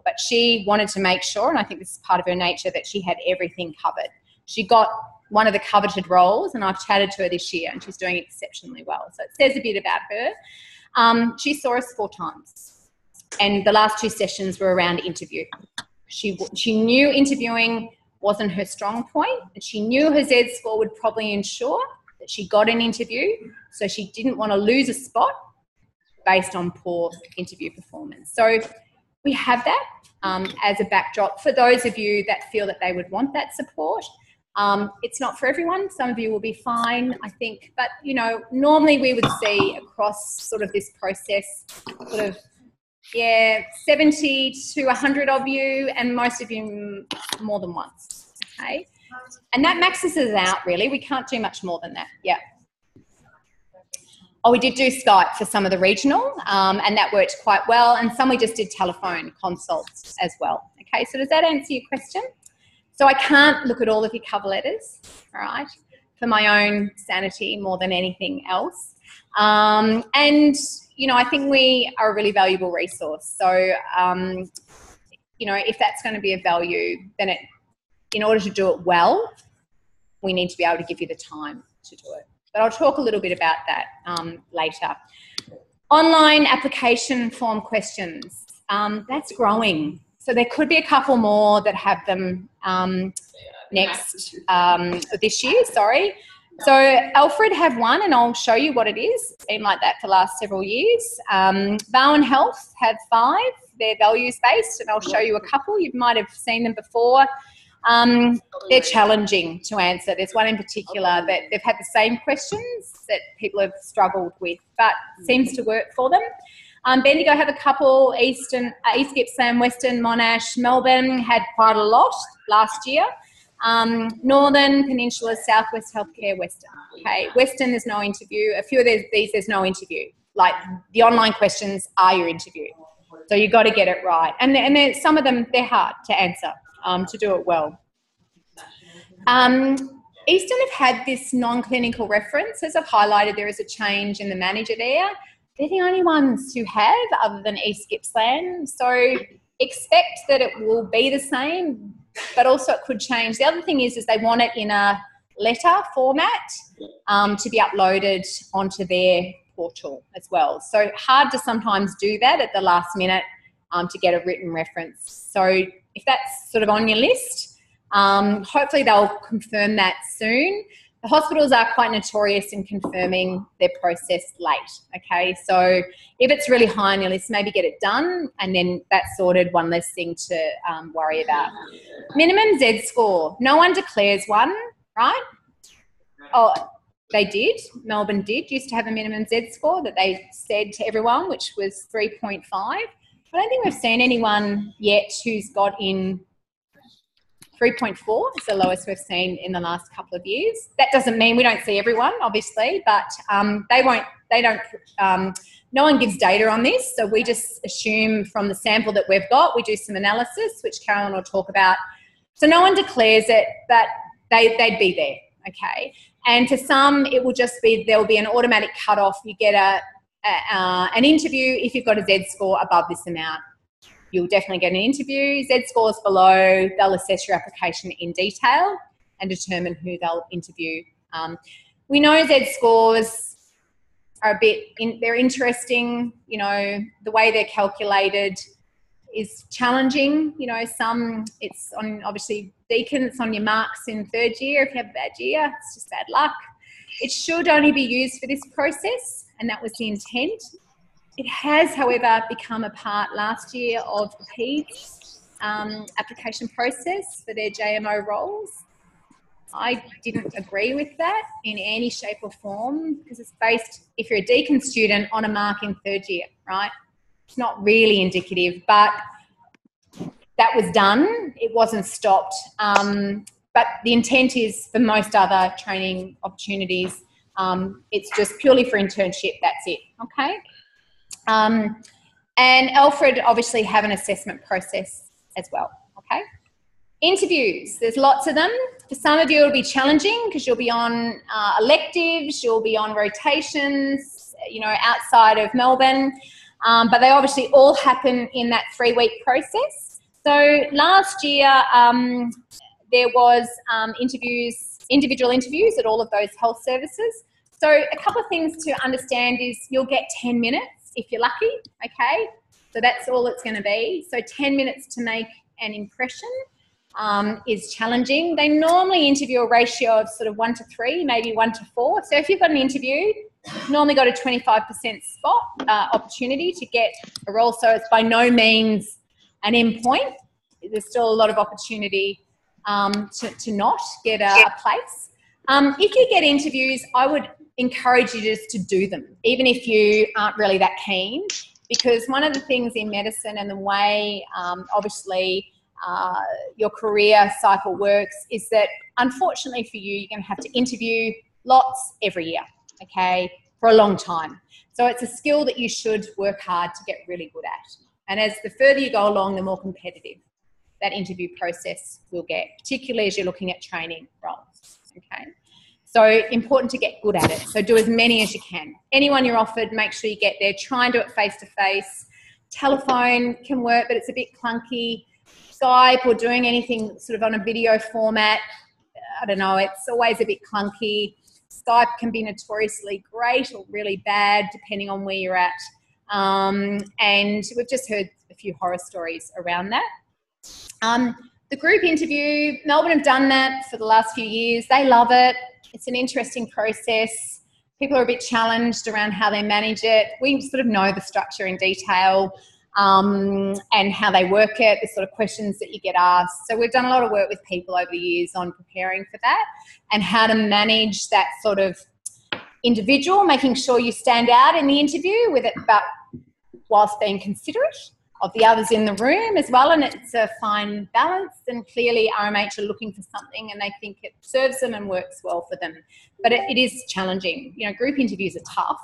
but she wanted to make sure, and I think this is part of her nature, that she had everything covered. She got one of the coveted roles, and I've chatted to her this year and she's doing exceptionally well. So it says a bit about her. She saw us 4 times, and the last 2 sessions were around interview. She knew interviewing wasn't her strong point, and she knew her Z score would probably ensure that she got an interview, so she didn't want to lose a spot based on poor interview performance. So we have that as a backdrop for those of you that feel that they would want that support. It's not for everyone. Some of you will be fine, I think. But, you know, normally we would see across sort of this process sort of, 70 to 100 of you, and most of you more than once, okay? And that maxes us out, really. We can't do much more than that, yeah. Oh, we did do Skype for some of the regional, and that worked quite well. And some we just did telephone consults as well, okay? So does that answer your question? So I can't look at all of your cover letters, all right, for my own sanity more than anything else. And, you know, I think we are a really valuable resource. So, you know, if that's going to be of value, then in order to do it well, we need to be able to give you the time to do it. But I'll talk a little bit about that later. Online application form questions, that's growing. So there could be a couple more that have them this year, sorry. So Alfred have one, and I'll show you what it is. It's been like that for the last several years. Bowen Health have 5. They're values-based, and I'll show you a couple. You might have seen them before. They're challenging to answer. There's one in particular that they've had the same questions that people have struggled with, but seems to work for them. Bendigo have a couple. East Gippsland, Western, Monash, Melbourne had quite a lot last year. Northern, Peninsula, Southwest Healthcare, Western. Okay, Western there's no interview. A few of these there's no interview. Like the online questions are your interview. So you've got to get it right. And some of them, they're hard to answer, to do it well. Eastern have had this non-clinical reference. As I've highlighted, there is a change in the manager there. They're the only ones who have, other than East Gippsland. So expect that it will be the same, but also it could change. The other thing is they want it in a letter format to be uploaded onto their portal as well. So hard to sometimes do that at the last minute to get a written reference. So if that's sort of on your list, hopefully they'll confirm that soon. The hospitals are quite notorious in confirming their process late, okay? So if it's really high on your list, maybe get it done, and then that's sorted, one less thing to worry about. Minimum Z score. No one declares one, right? Oh, they did. Melbourne used to have a minimum Z score that they said to everyone, which was 3.5. I don't think we've seen anyone yet who's got in 3.4 is the lowest we've seen in the last couple of years. That doesn't mean we don't see everyone, obviously, but no one gives data on this, so we just assume from the sample that we've got, we do some analysis, which Carolyn will talk about. So no one declares it, but they'd be there, okay? And for some, it will just be, there will be an automatic cutoff. You get an interview if you've got a Z score above this amount. You'll definitely get an interview. Z scores below, they'll assess your application in detail and determine who they'll interview. We know Z scores are they're interesting, you know, the way they're calculated is challenging. You know, it's on, obviously, Deacon, it's on your marks in third year. If you have a bad year, it's just bad luck. It should only be used for this process, and that was the intent. It has, however, become a part last year of the PEDS application process for their JMO roles. I didn't agree with that in any shape or form, because it's based, if you're a Deacon student, on a mark in third year, right? It's not really indicative, but that was done. It wasn't stopped. But the intent is for most other training opportunities, it's just purely for internship, that's it, okay? And Alfred obviously have an assessment process as well, okay? Interviews, there's lots of them. For some of you it'll be challenging because you'll be on electives, you'll be on rotations, you know, outside of Melbourne, but they obviously all happen in that 3-week process. So last year there was individual interviews at all of those health services. So a couple of things to understand is you'll get 10 minutes if you're lucky, okay? So that's all it's going to be. So 10 minutes to make an impression is challenging. They normally interview a ratio of sort of 1 to 3, maybe 1 to 4. So if you've got an interview, normally got a 25% spot opportunity to get a role. So it's by no means an end point. There's still a lot of opportunity to not get a place. If you get interviews, I would encourage you just to do them, even if you aren't really that keen, because one of the things in medicine and the way obviously your career cycle works is that unfortunately for you, you're going to have to interview lots every year, okay, for a long time. So it's a skill that you should work hard to get really good at. And as the further you go along, the more competitive that interview process will get, particularly as you're looking at training roles, okay? So important to get good at it. So do as many as you can. Anyone you're offered, make sure you get there. Try and do it face-to-face. Telephone can work, but it's a bit clunky. Skype or doing anything sort of on a video format, I don't know, it's always a bit clunky. Skype can be notoriously great or really bad, depending on where you're at. And we've just heard a few horror stories around that. The group interview, Melbourne have done that for the last few years. They love it. It's an interesting process. People are a bit challenged around how they manage it. We sort of know the structure in detail and how they work it, the sort of questions that you get asked. So we've done a lot of work with people over the years on preparing for that and how to manage that sort of individual, making sure you stand out in the interview with it, but whilst being considerate of the others in the room as well, and it's a fine balance, and clearly RMH are looking for something and they think it serves them and works well for them. But it is challenging. You know, group interviews are tough,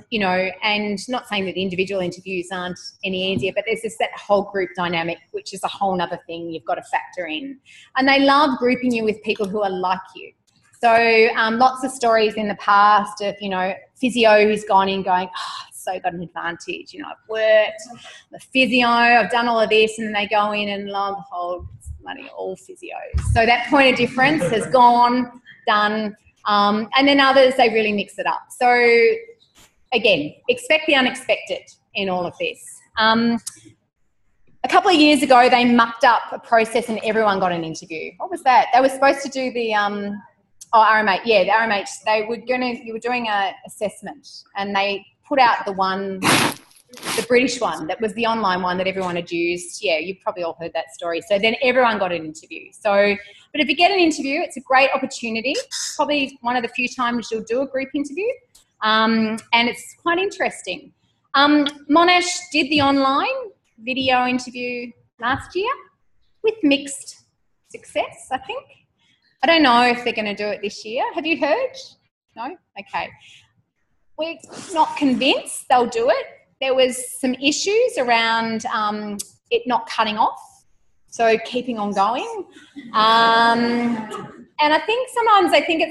you know, and not saying that the individual interviews aren't any easier, but there's just that whole group dynamic, which is a whole nother thing you've got to factor in. And they love grouping you with people who are like you. So lots of stories in the past of, you know, physio who's gone in going, oh, so got an advantage, you know, I've worked, I'm a physio, I've done all of this, and then they go in and lo and behold, it's bloody all physios. So that point of difference has gone, done, and then others, they really mix it up. So again, expect the unexpected in all of this. a couple of years ago, they mucked up a process and everyone got an interview. What was that? They were supposed to do the, RMH. Yeah, the RMH. You were doing an assessment and they put out the British one, that was the online one that everyone had used. Yeah, you've probably all heard that story. So then everyone got an interview. So, but if you get an interview, it's a great opportunity. Probably one of the few times you'll do a group interview. And it's quite interesting. Monash did the online video interview last year with mixed success, I think. I don't know if they're going to do it this year. Have you heard? No? Okay. We're not convinced they'll do it. There was some issues around it not cutting off, so keeping on going. And I think sometimes they think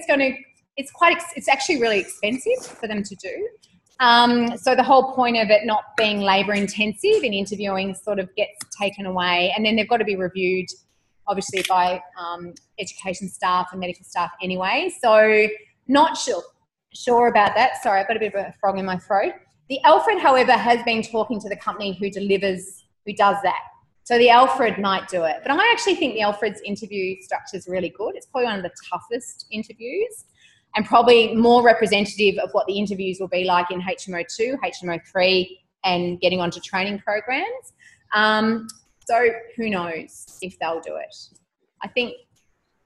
it's actually really expensive for them to do. So the whole point of it not being labour intensive in interviewing sort of gets taken away, and then they've got to be reviewed obviously by education staff and medical staff anyway. So not sure about that. Sorry, I've got a bit of a frog in my throat. The Alfred, however, has been talking to the company who does that. So the Alfred might do it. But I actually think the Alfred's interview structure is really good. It's probably one of the toughest interviews and probably more representative of what the interviews will be like in HMO2, HMO3, and getting onto training programs. So who knows if they'll do it. I think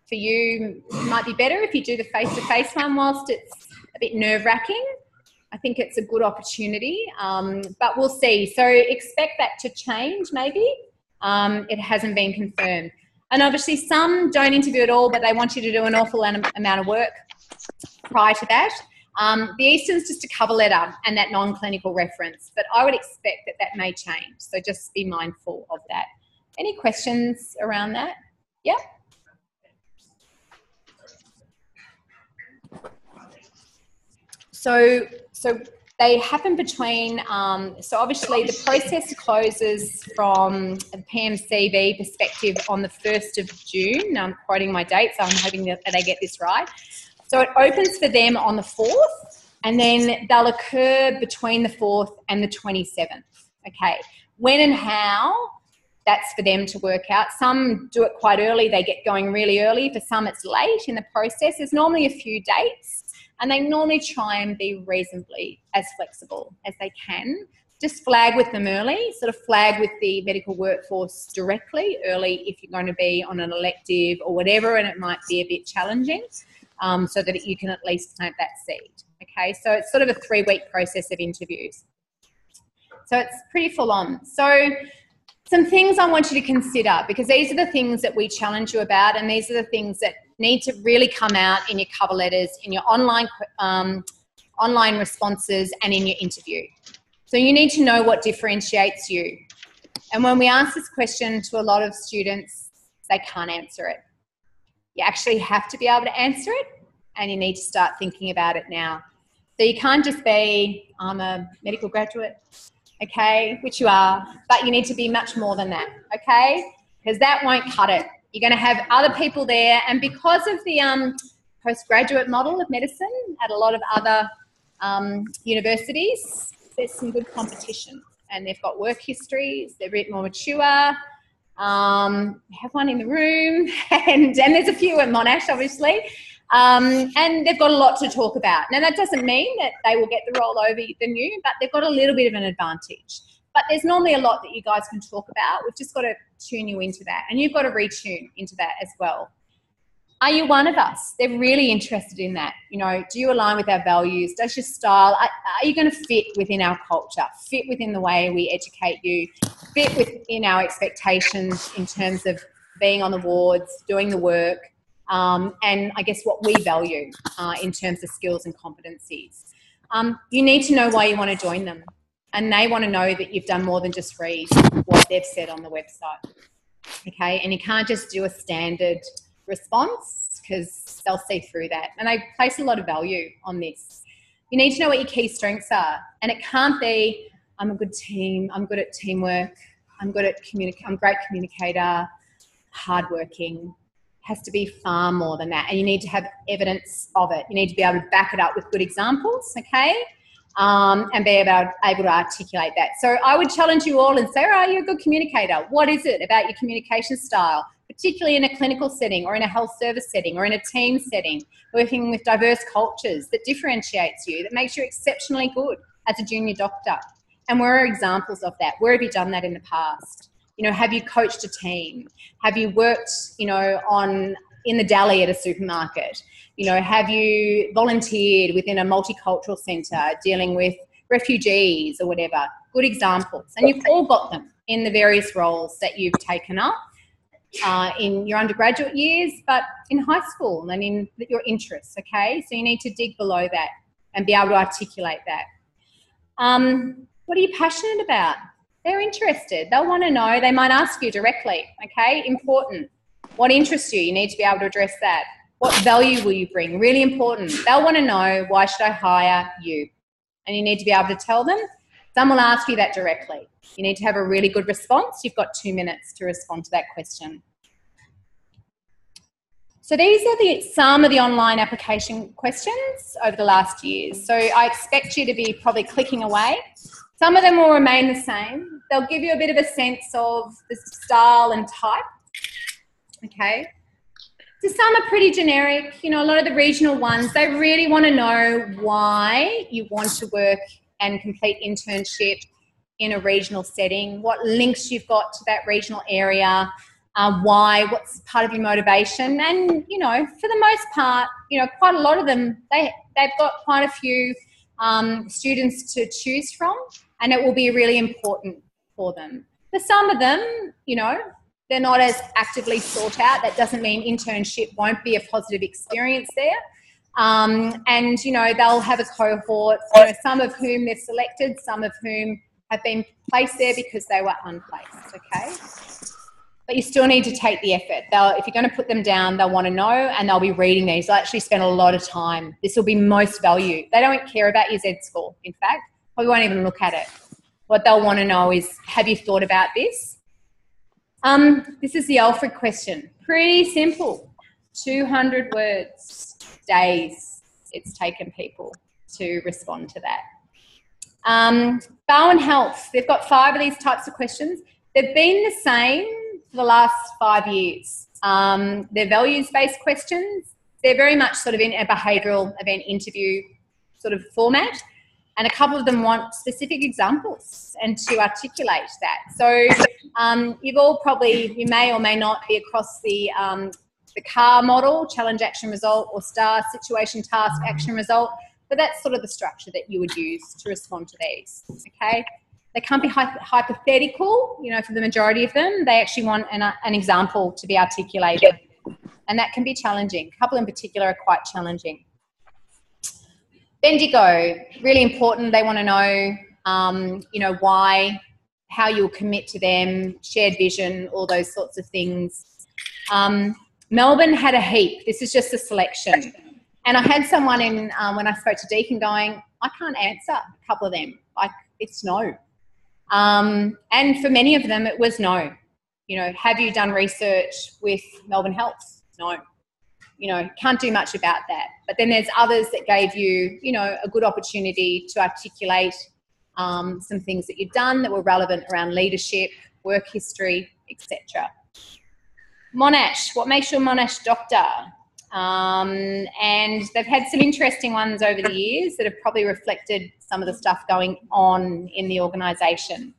for you, it might be better if you do the face-to-face one whilst it's a bit nerve-wracking. I think it's a good opportunity, but we'll see. So expect that to change maybe. It hasn't been confirmed. And obviously some don't interview at all, but they want you to do an awful amount of work prior to that. The Eastern's just a cover letter and that non-clinical reference, but I would expect that may change. So just be mindful of that. Any questions around that? Yeah? So they happen between, so obviously the process closes from a PMCV perspective on the 1st of June. Now I'm quoting my date, so I'm hoping that they get this right. So it opens for them on the 4th, and then they'll occur between the 4th and the 27th. Okay, when and how, that's for them to work out. Some do it quite early, they get going really early. For some it's late in the process. There's normally a few dates. And they normally try and be reasonably as flexible as they can. Just flag with them early, sort of flag with the medical workforce directly early if you're going to be on an elective or whatever, and it might be a bit challenging, so that you can at least plant that seed. Okay, so it's sort of a 3-week process of interviews. So it's pretty full on. So some things I want you to consider, because these are the things that we challenge you about, and these are the things that need to really come out in your cover letters, in your online responses, and in your interview. So you need to know what differentiates you. And when we ask this question to a lot of students, they can't answer it. You actually have to be able to answer it, and you need to start thinking about it now. So you can't just be, I'm a medical graduate, okay, which you are, but you need to be much more than that, okay? Because that won't cut it. You're going to have other people there, and because of the postgraduate model of medicine at a lot of other universities, there's some good competition, and they've got work histories, they're a bit more mature. We have one in the room, and there's a few at Monash, obviously, and they've got a lot to talk about. Now, that doesn't mean that they will get the role over than you, but they've got a little bit of an advantage. But there's normally a lot that you guys can talk about. We've just got to tune you into that, and you've got to retune into that as well. Are you one of us? They're really interested in that. You know, do you align with our values? Does your style, are you going to fit within our culture, fit within the way we educate you, fit within our expectations in terms of being on the wards, doing the work, and I guess what we value in terms of skills and competencies. You need to know why you want to join them. And they want to know that you've done more than just read what they've said on the website, okay? And you can't just do a standard response because they'll see through that. And they place a lot of value on this. You need to know what your key strengths are. And it can't be, I'm a good team, I'm good at teamwork, I'm good at I'm a great communicator, hardworking. It has to be far more than that. And you need to have evidence of it. You need to be able to back it up with good examples, okay? and be able to articulate that. So I would challenge you all and say, are you a good communicator? What is it about your communication style, particularly in a clinical setting or in a health service setting or in a team setting, working with diverse cultures, that differentiates you, that makes you exceptionally good as a junior doctor? And where are examples of that? Where have you done that in the past? You know, have you coached a team? Have you worked, you know, in the deli at a supermarket? You know, have you volunteered within a multicultural centre dealing with refugees or whatever? Good examples. And you've all got them in the various roles that you've taken up in your undergraduate years, but in high school and in your interests, okay? So you need to dig below that and be able to articulate that. What are you passionate about? They're interested. They'll want to know. They might ask you directly, okay? Important. What interests you? You need to be able to address that. What value will you bring? Really important. They'll want to know, why should I hire you? And you need to be able to tell them. Some will ask you that directly. You need to have a really good response. You've got 2 minutes to respond to that question. So these are some of the online application questions over the last years. So I expect you to be probably clicking away. Some of them will remain the same. They'll give you a bit of a sense of the style and type. Okay. So some are pretty generic. You know, a lot of the regional ones, they really want to know why you want to work and complete internship in a regional setting, what links you've got to that regional area, why, what's part of your motivation. And, you know, for the most part, you know, quite a lot of them, they've got quite a few students to choose from, and it will be really important for them. For some of them, you know, they're not as actively sought out. That doesn't mean internship won't be a positive experience there. And, you know, they'll have a cohort, you know, some of whom they've selected, some of whom have been placed there because they were unplaced, okay? But you still need to take the effort. If you're going to put them down, they'll want to know, and they'll be reading these. They'll actually spend a lot of time. This will be most value. They don't care about your Z score, in fact. Probably won't even look at it. What they'll want to know is, have you thought about this? This is the Alfred question. Pretty simple. 200 words, days it's taken people to respond to that. Bowen Health, they've got 5 of these types of questions. They've been the same for the last 5 years. They're values-based questions. They're very much sort of in a behavioural event interview sort of format. And a couple of them want specific examples and to articulate that. So you've all you may or may not be across the CAR model, challenge, action, result, or STAR, situation, task, action, result. But that's sort of the structure that you would use to respond to these, okay? They can't be hypothetical, you know, for the majority of them. They actually want an example to be articulated. And that can be challenging. A couple in particular are quite challenging. Bendigo, really important. They want to know, you know, why, how you'll commit to them, shared vision, all those sorts of things. Melbourne had a heap. This is just a selection. And I had someone in, when I spoke to Deacon, going, I can't answer a couple of them. Like, it's no. And for many of them, it was no. You know, have you done research with Melbourne Health? No. You know, can't do much about that. But then there's others that gave you, you know, a good opportunity to articulate some things that you've done that were relevant around leadership, work history, etc. Monash, what makes you a Monash doctor? And they've had some interesting ones over the years that have probably reflected some of the stuff going on in the organisation.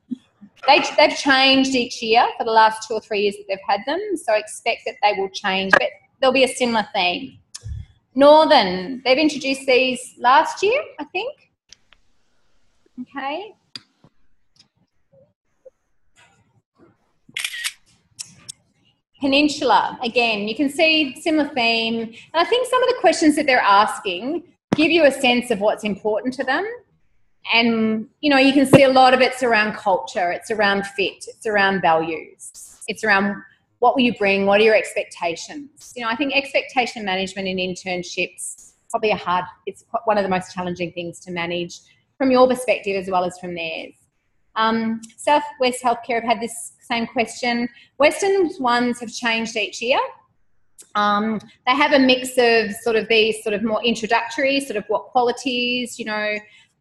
They've changed each year for the last 2 or 3 years that they've had them, so I expect that they will change, but there'll be a similar theme. Northern, they've introduced these last year, I think. Okay. Peninsula, again, you can see similar theme. And I think some of the questions that they're asking give you a sense of what's important to them. And, you know, you can see a lot of it's around culture, it's around fit, it's around values, it's around what will you bring, what are your expectations. You know, I think expectation management in internships probably it's one of the most challenging things to manage from your perspective as well as from theirs. Southwest Healthcare have had this same question. Western ones have changed each year. They have a mix of sort of these sort of more introductory, sort of what qualities, you know,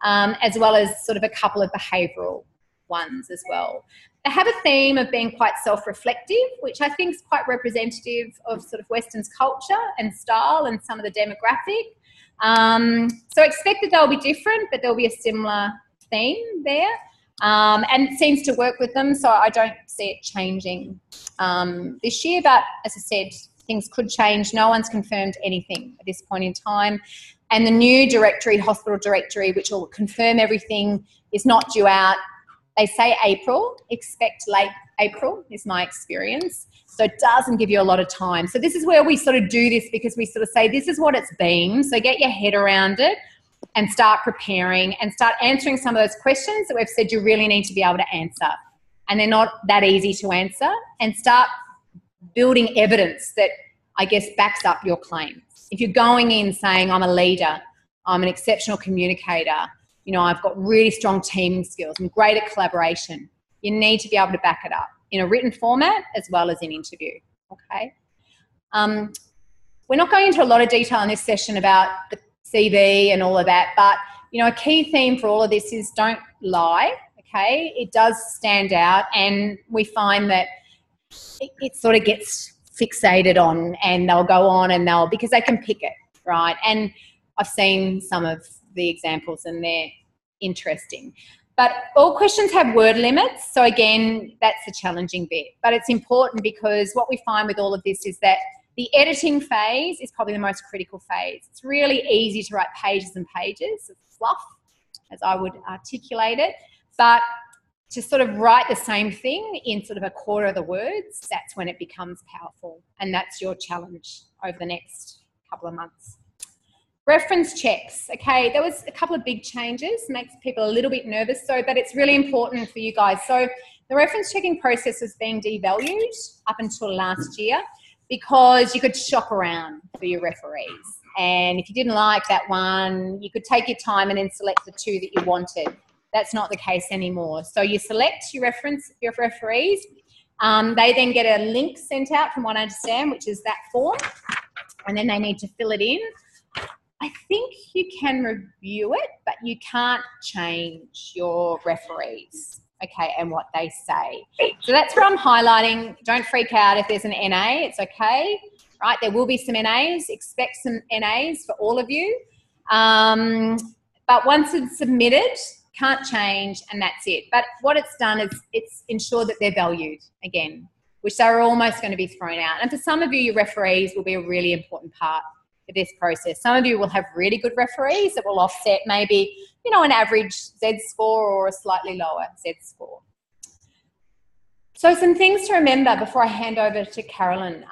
as well as sort of a couple of behavioural ones as well. They have a theme of being quite self-reflective, which I think is quite representative of sort of Western's culture and style and some of the demographic. So expect that they'll be different, but there'll be a similar theme there. And it seems to work with them, so I don't see it changing this year. But as I said, things could change. No one's confirmed anything at this point in time. And the new directory, hospital directory, which will confirm everything, is not due out. They say April, expect late April is my experience. So it doesn't give you a lot of time. So this is where we sort of do this, because we sort of say this is what it's been. So get your head around it and start preparing and start answering some of those questions that we've said you really need to be able to answer. And they're not that easy to answer, and start building evidence that, I guess, backs up your claims. If you're going in saying I'm a leader, I'm an exceptional communicator, you know, I've got really strong teaming skills, I'm great at collaboration, you need to be able to back it up in a written format as well as in interview, okay? We're not going into a lot of detail in this session about the CV and all of that, but, you know, a key theme for all of this is don't lie, okay? It does stand out, and we find that it sort of gets fixated on, and they'll go on and because they can pick it, right? And I've seen some of the examples and they're interesting. But all questions have word limits. So again, that's the challenging bit. But it's important, because what we find with all of this is that the editing phase is probably the most critical phase. It's really easy to write pages and pages of fluff, as I would articulate it. But to sort of write the same thing in sort of a quarter of the words, that's when it becomes powerful. And that's your challenge over the next couple of months. Reference checks. Okay, there was a couple of big changes, makes people a little bit nervous, but it's really important for you guys. So the reference checking process was being devalued up until last year, because you could shop around for your referees. And if you didn't like that one, you could take your time and then select the two that you wanted. That's not the case anymore. So you select your referees. They then get a link sent out, from what I understand, which is that form, and then they need to fill it in. I think you can review it, but you can't change your referees, okay, and what they say. So that's where I'm highlighting. Don't freak out if there's an NA. It's okay, right? There will be some NAs. Expect some NAs for all of you. But once it's submitted, can't change, and that's it. But what it's done is it's ensured that they're valued again, which they're almost going to be thrown out. And for some of you, your referees will be a really important part of this process. Some of you will have really good referees that will offset maybe, you know, an average Z score or a slightly lower Z score. So some things to remember before I hand over to Carolyn.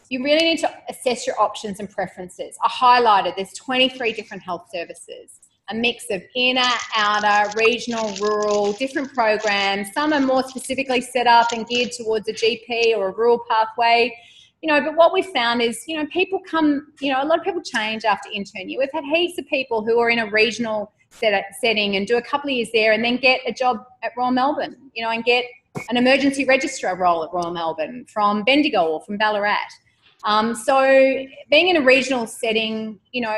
You really need to assess your options and preferences. I highlighted there's 23 different health services, a mix of inner, outer, regional, rural, different programs. Some are more specifically set up and geared towards a GP or a rural pathway. You know, but what we found is, you know, people come, you know, a lot of people change after intern year. We've had heaps of people who are in a regional setting and do a couple of years there and then get a job at Royal Melbourne, you know, and get an emergency registrar role at Royal Melbourne from Bendigo or from Ballarat. So being in a regional setting, you know,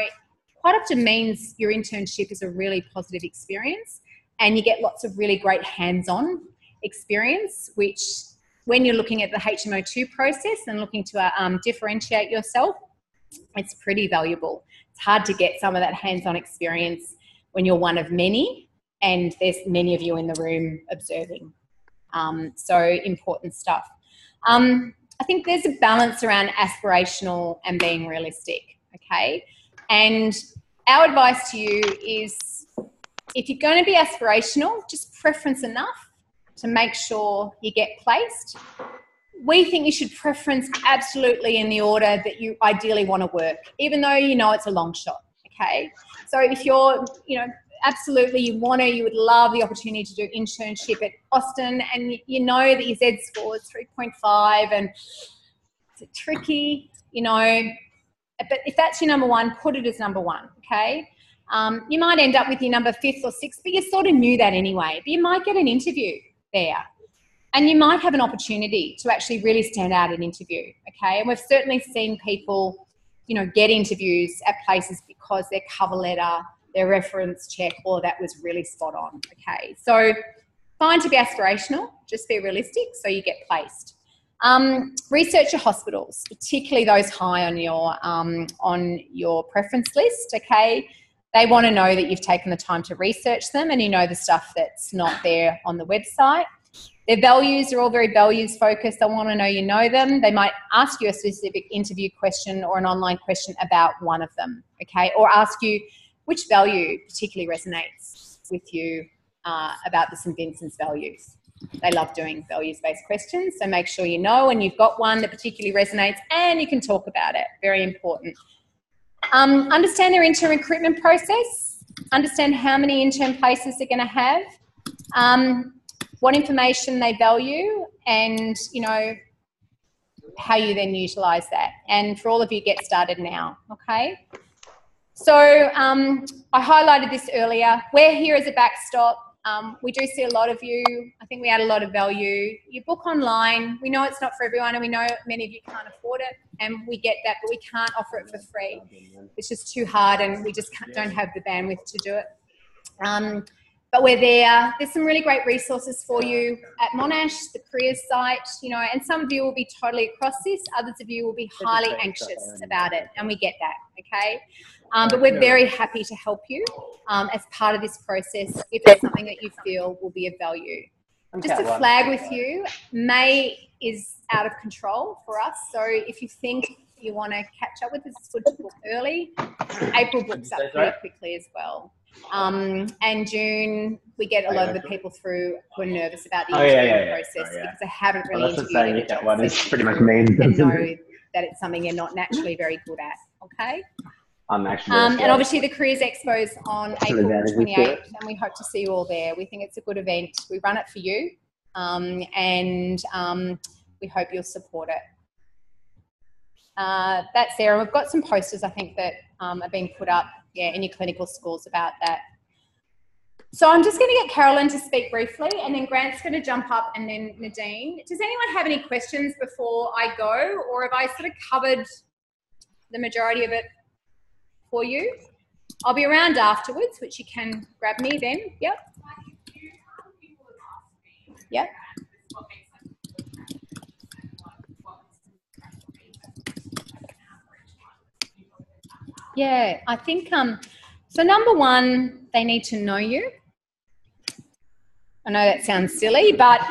quite often means your internship is a really positive experience, and you get lots of really great hands-on experience, which when you're looking at the HMO2 process and looking to differentiate yourself, it's pretty valuable. It's hard to get some of that hands-on experience when you're one of many, and there's many of you in the room observing. So important stuff. I think there's a balance around aspirational and being realistic, okay? And our advice to you is, if you're going to be aspirational, just preference enough to make sure you get placed. We think you should preference absolutely in the order that you ideally want to work, even though you know it's a long shot, okay? So if you're, you know, absolutely you would love the opportunity to do internship at Austin, and you know that your Z score is 3.5 and it's tricky, you know, but if that's your number one, put it as number one, okay? You might end up with your number 5th or 6th, but you sort of knew that anyway. But you might get an interview there, and you might have an opportunity to actually really stand out in an interview, okay? And we've certainly seen people, you know, get interviews at places because their cover letter, their reference check, all of that was really spot on. Okay, so fine to be aspirational, just be realistic so you get placed. Research your hospitals, particularly those high on your preference list. Okay, they want to know that you've taken the time to research them and you know the stuff that's not there on the website. Their values are all very values focused. They want to know you know them. They might ask you a specific interview question or an online question about one of them, okay? Or ask you which value particularly resonates with you about the St Vincent's values. They love doing values-based questions, so make sure you know and you've got one that particularly resonates and you can talk about it. Very important. Understand their intern recruitment process. Understand how many intern places they're going to have. What information they value and, you know, how you then utilise that. And for all of you, get started now, okay? So I highlighted this earlier. We're here as a backstop. We do see a lot of you. I think we add a lot of value. You book online. We know it's not for everyone and we know many of you can't afford it and we get that, but we can't offer it for free. It's just too hard and we just don't have the bandwidth to do it. But we're there. There's some really great resources for you at Monash, the careers site, you know, and some of you will be totally across this. Others of you will be highly anxious about it, and we get that, okay? But we're very happy to help you as part of this process if it's something that you feel will be of value. Just to flag with you, May is out of control for us, so if you think you want to catch up with us, it's good to book early. April books up pretty quickly as well. And June, we get a lot of the people through who are nervous about the interviewing process because they haven't really interviewed that one is pretty much mean. And know that it's something you're not naturally very good at, okay? I'm actually and obviously the Careers Expo's on April 28th and we hope to see you all there. We think it's a good event. We run it for you and we hope you'll support it. That's there. And we've got some posters, I think, that are being put up in your clinical schools about that. So I'm just going to get Carolyn to speak briefly and then Grant's going to jump up and then Nadine. Does anyone have any questions before I go, or have I sort of covered the majority of it for you? I'll be around afterwards, which you can grab me then. Yep. Yep. Yeah, I think, so number one, they need to know you. I know that sounds silly, but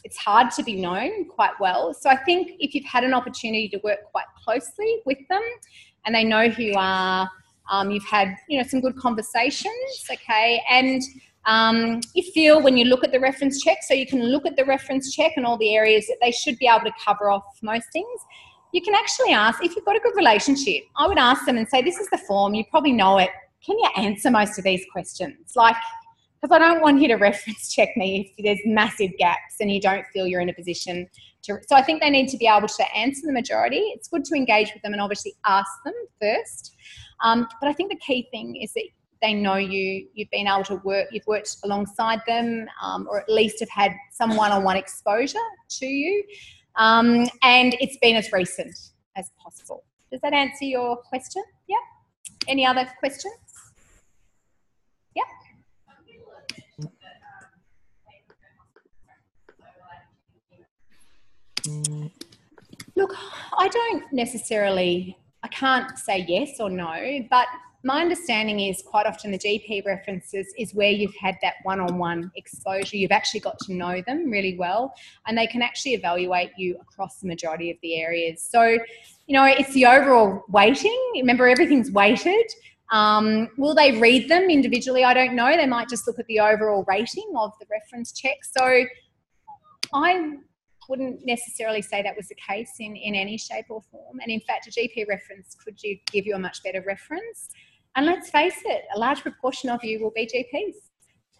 it's hard to be known quite well. So I think if you've had an opportunity to work quite closely with them and they know who you are, you've had, you know, some good conversations, okay, and you feel when you look at the reference check, so you can look at the reference check and all the areas that they should be able to cover off most things. You can actually ask, if you've got a good relationship, I would ask them and say, this is the form, you probably know it. Can you answer most of these questions? Like, because I don't want you to reference check me if there's massive gaps and you don't feel you're in a position to. So I think they need to be able to answer the majority. It's good to engage with them and obviously ask them first. But I think the key thing is that they know you, you've been able to work, you've worked alongside them, or at least have had some one-on-one exposure to you. And it's been as recent as possible. Does that answer your question? Yeah. Any other questions? Yeah. Look, I don't necessarily, I can't say yes or no, but my understanding is quite often the GP references is where you've had that one-on-one exposure. You've actually got to know them really well and they can actually evaluate you across the majority of the areas. So, you know, it's the overall weighting. Remember, everything's weighted. Will they read them individually? I don't know. They might just look at the overall rating of the reference check. So I wouldn't necessarily say that was the case in any shape or form. And in fact, a GP reference could give you a much better reference. And let's face it, a large proportion of you will be GPs.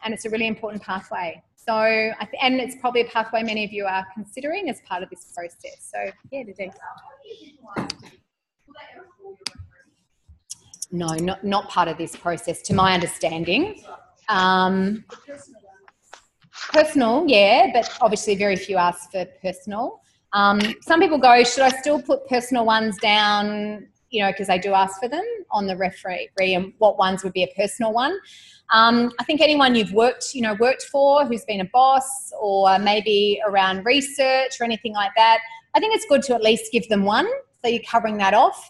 And it's a really important pathway. So, and it's probably a pathway many of you are considering as part of this process. So, yeah, Nadine. No, not part of this process, to my understanding. Personal, yeah, but obviously very few ask for personal. Some people go, should I still put personal ones down because they do ask for them on the referee and what ones would be a personal one. I think anyone you've worked for, who's been a boss, or maybe around research or anything like that, I think it's good to at least give them one, so you're covering that off.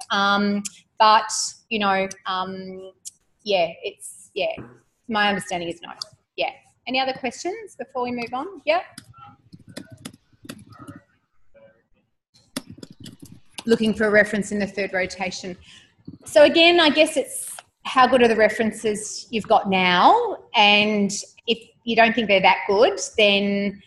My understanding is no. Yeah. Any other questions before we move on? Yeah. Looking for a reference in the third rotation. So again, I guess it's how good are the references you've got now, and if you don't think they're that good, then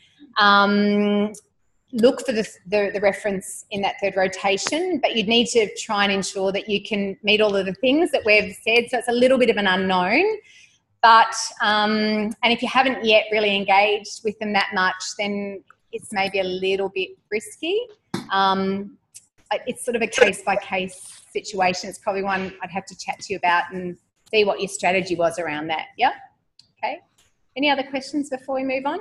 look for the reference in that third rotation, but you'd need to try and ensure that you can meet all of the things that we've said, so it's a little bit of an unknown. But, and if you haven't yet really engaged with them that much, then it's maybe a little bit risky. It's sort of a case-by-case situation. It's probably one I'd have to chat to you about and see what your strategy was around that. Yeah? Okay. Any other questions before we move on?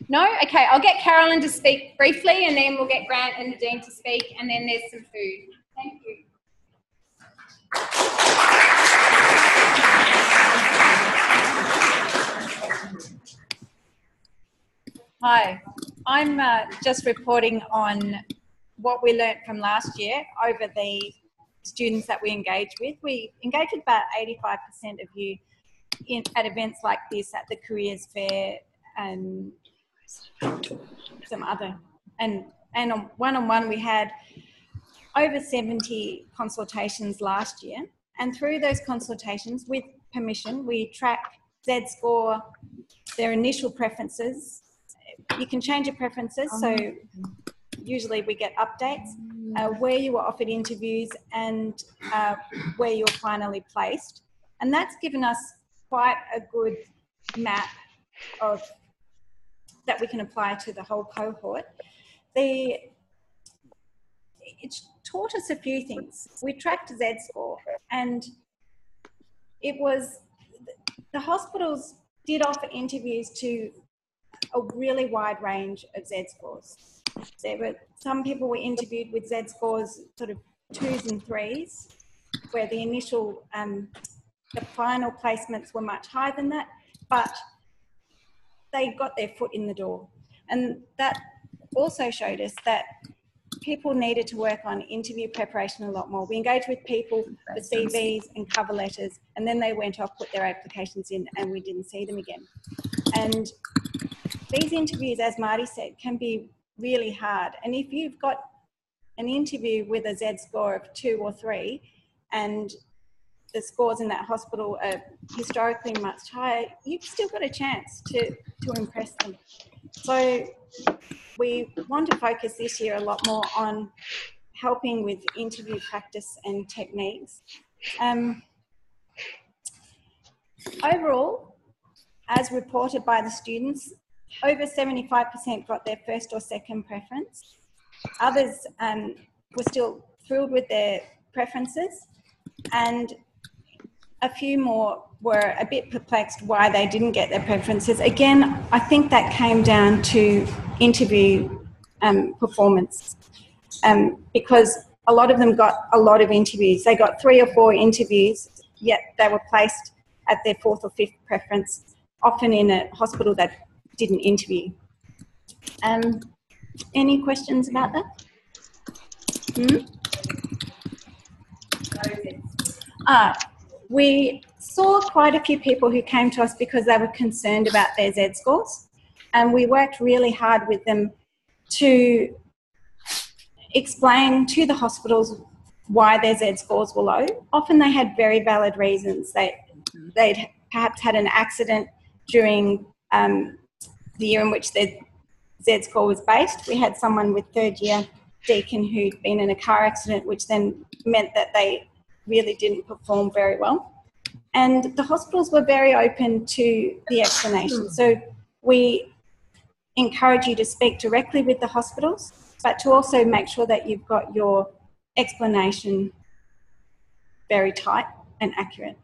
No? Okay, I'll get Carolyn to speak briefly, and then we'll get Grant and Nadine to speak, and then there's some food. Thank you. Hi, I'm just reporting on what we learnt from last year over the students that we engaged with. We engaged with about 85% of you at events like this, at the Careers Fair and some other. And on one-on-one we had over 70 consultations last year. And through those consultations, with permission, we track Z-score, their initial preferences. You can change your preferences, so usually we get updates, where you were offered interviews and where you were finally placed. And that's given us quite a good map of that we can apply to the whole cohort. It's taught us a few things. We tracked Z-score, and the hospitals did offer interviews to a really wide range of Z-scores. There were some people we interviewed with Z-scores sort of 2s and 3s, where the initial, the final placements were much higher than that, but they got their foot in the door. And that also showed us that people needed to work on interview preparation a lot more. We engaged with people for CVs and cover letters, and then they went off, put their applications in, and we didn't see them again. And these interviews, as Mardi said, can be really hard. And if you've got an interview with a Z-score of 2 or 3, and the scores in that hospital are historically much higher, you've still got a chance to impress them. So we want to focus this year a lot more on helping with interview practice and techniques. Overall, as reported by the students, over 75% got their first or second preference. Others were still thrilled with their preferences, and a few more were a bit perplexed why they didn't get their preferences. Again, I think that came down to interview performance, because a lot of them got a lot of interviews. They got 3 or 4 interviews, yet they were placed at their 4th or 5th preference, often in a hospital that didn't interview. Any questions about that? We saw quite a few people who came to us because they were concerned about their Z-scores, and we worked really hard with them to explain to the hospitals why their Z-scores were low. Often they had very valid reasons. They'd perhaps had an accident during the year in which their Z-score was based. We had someone with 3rd year deacon who'd been in a car accident, which then meant that they really didn't perform very well. And the hospitals were very open to the explanation. So we encourage you to speak directly with the hospitals, but to also make sure that you've got your explanation very tight and accurate.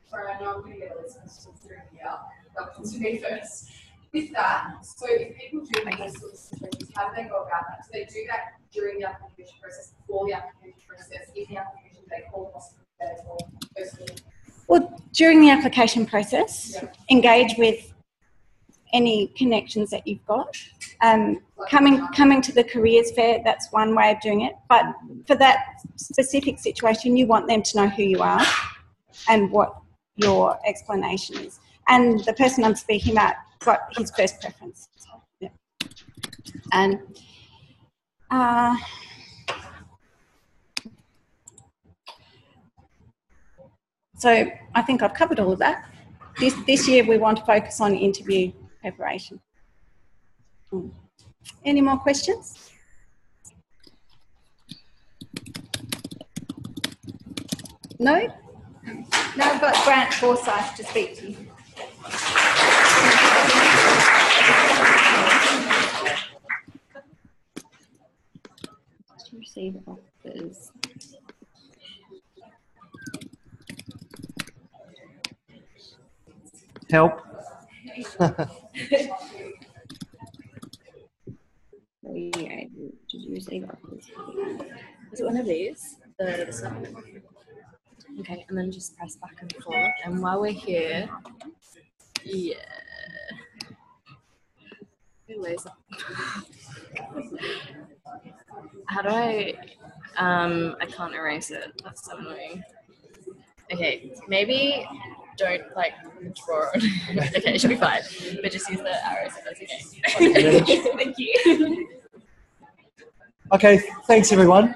Sorry, I know I'm going to get this question through here. That comes to me first. With that, so if people do have those sorts of situations, how do they go about that? Do they do that during the application process, before the application process, in the application they call hospital or personally? Well, during the application process, engage with any connections that you've got. Coming to the careers fair, that's one way of doing it. But for that specific situation, you want them to know who you are and what your explanation is. And the person I'm speaking about got his first preference. Yeah. And so I think I've covered all of that. This year we want to focus on interview preparation. Any more questions? No? Now I've got Grant Forsyth to speak to you. To receive offers. Help. Yeah, did you receive offers? Was it one of these? The second one? Okay, and then just press back and forth. And while we're here, yeah. Anyways, how do I can't erase it. That's so annoying. Okay, maybe don't like draw on. Okay, it should be fine. But just use the arrows if that's okay. Thank you. Okay, thanks everyone.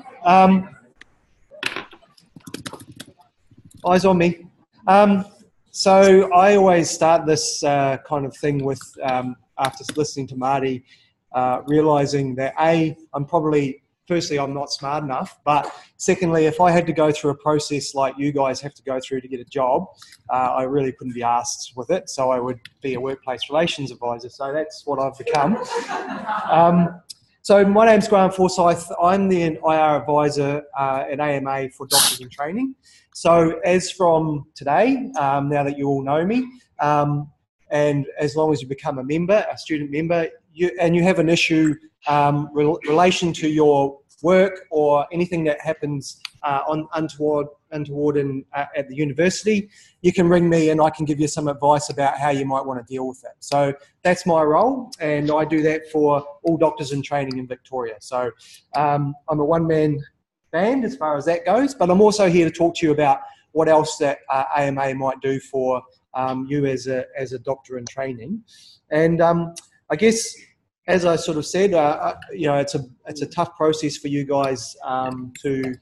Eyes on me. So I always start this kind of thing with, after listening to Mardi, realising that firstly, I'm not smart enough, but secondly, if I had to go through a process like you guys have to go through to get a job, I really couldn't be asked with it, so I would be a workplace relations advisor. So that's what I've become. So my name's Grant Forsyth. I'm the IR advisor at AMA for Doctors in Training. So as from today, now that you all know me, and as long as you become a student member, you have an issue relation to your work or anything that happens untoward at the university, you can ring me and I can give you some advice about how you might want to deal with it. So that's my role, and I do that for all doctors in training in Victoria. So I'm a one-man band as far as that goes, but I'm also here to talk to you about what else that AMA might do for you as a doctor in training. And I guess, as I sort of said, it's a tough process for you guys to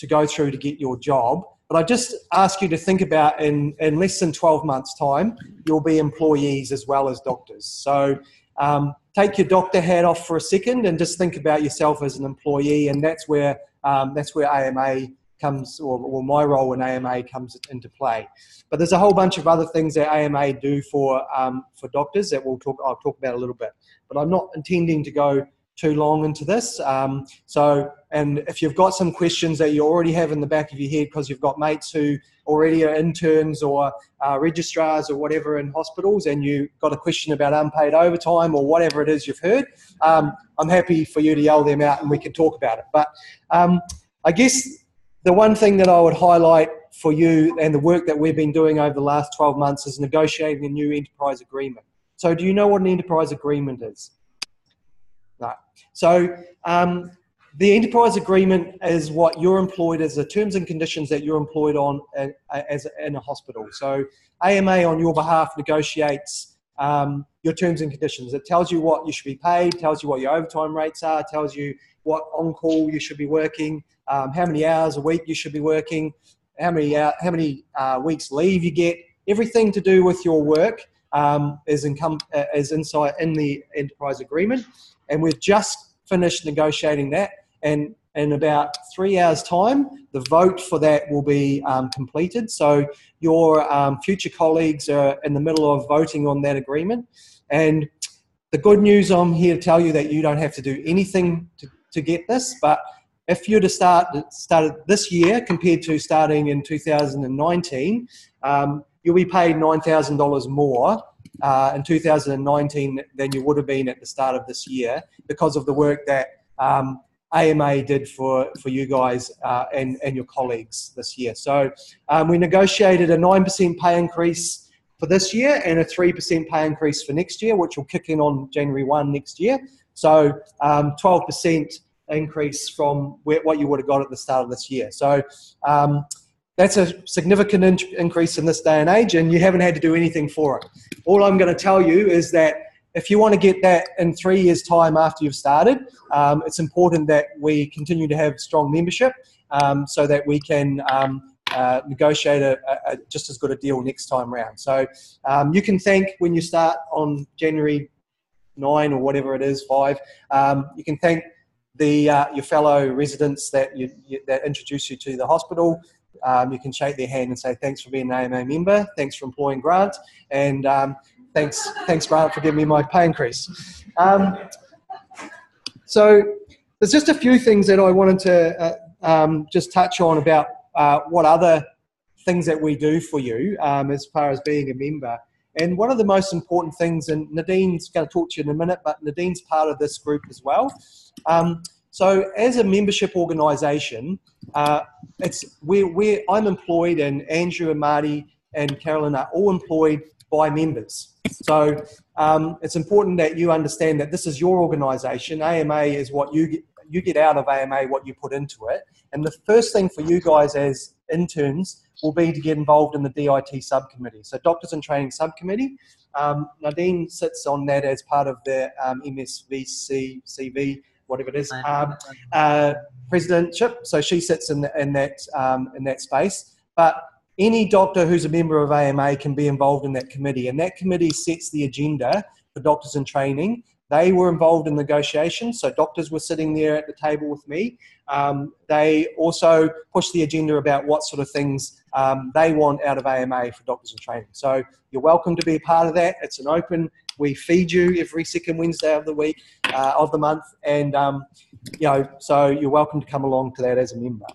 go through to get your job. But I just ask you to think about in less than 12 months' time, you'll be employees as well as doctors. So take your doctor hat off for a second and just think about yourself as an employee, and that's where AMA comes, or my role in AMA comes into play. But there's a whole bunch of other things that AMA do for doctors that I'll talk about a little bit. But I'm not intending to go too long into this. And if you've got some questions that you already have in the back of your head because you've got mates who already are interns or registrars or whatever in hospitals, and you've got a question about unpaid overtime or whatever it is you've heard, I'm happy for you to yell them out and we can talk about it. But I guess the one thing that I would highlight for you and the work that we've been doing over the last 12 months is negotiating a new enterprise agreement. So do you know what an enterprise agreement is? No. So the enterprise agreement is what you're employed as, the terms and conditions that you're employed on in a hospital. So AMA on your behalf negotiates your terms and conditions. It tells you what you should be paid, tells you what your overtime rates are, tells you what on-call you should be working, how many hours a week you should be working, how many weeks leave you get. Everything to do with your work is inside in the enterprise agreement. And we've just finished negotiating that, and in about 3 hours' time, the vote for that will be completed. So your future colleagues are in the middle of voting on that agreement. And the good news, I'm here to tell you that you don't have to do anything to get this, but if you're to start this year compared to starting in 2019, you'll be paid $9,000 more in 2019 than you would have been at the start of this year because of the work that AMA did for you guys and your colleagues this year. So we negotiated a 9% pay increase for this year and a 3% pay increase for next year, which will kick in on January 1 next year. So 12% increase from what you would have got at the start of this year. So that's a significant increase in this day and age, and you haven't had to do anything for it. All I'm going to tell you is that if you want to get that in 3 years' time after you've started, it's important that we continue to have strong membership so that we can negotiate a just as good a deal next time round. So you can thank, when you start on January 9 or whatever it is, 5, you can thank your fellow residents that that introduce you to the hospital. You can shake their hand and say, thanks for being an AMA member, thanks for employing Grant, and thanks Grant for giving me my pay increase. So there's just a few things that I wanted to just touch on about what other things that we do for you as far as being a member. And one of the most important things, and Nadine's going to talk to you in a minute, but Nadine's part of this group as well. So as a membership organisation, I'm employed, and Andrew and Mardi and Carolyn are all employed by members. So it's important that you understand that this is your organisation. AMA is what you get out of AMA, what you put into it. And the first thing for you guys as interns will be to get involved in the DIT subcommittee. So Doctors in Training subcommittee. Nadine sits on that as part of the MSVCV, whatever it is, presidentship. So she sits in that space. But any doctor who's a member of AMA can be involved in that committee, and that committee sets the agenda for Doctors in Training. They were involved in negotiations, so doctors were sitting there at the table with me. They also push the agenda about what sort of things they want out of AMA for Doctors in Training. So you're welcome to be a part of that. It's an open, we feed you every second Wednesday of the week, of the month, and so you're welcome to come along to that as a member.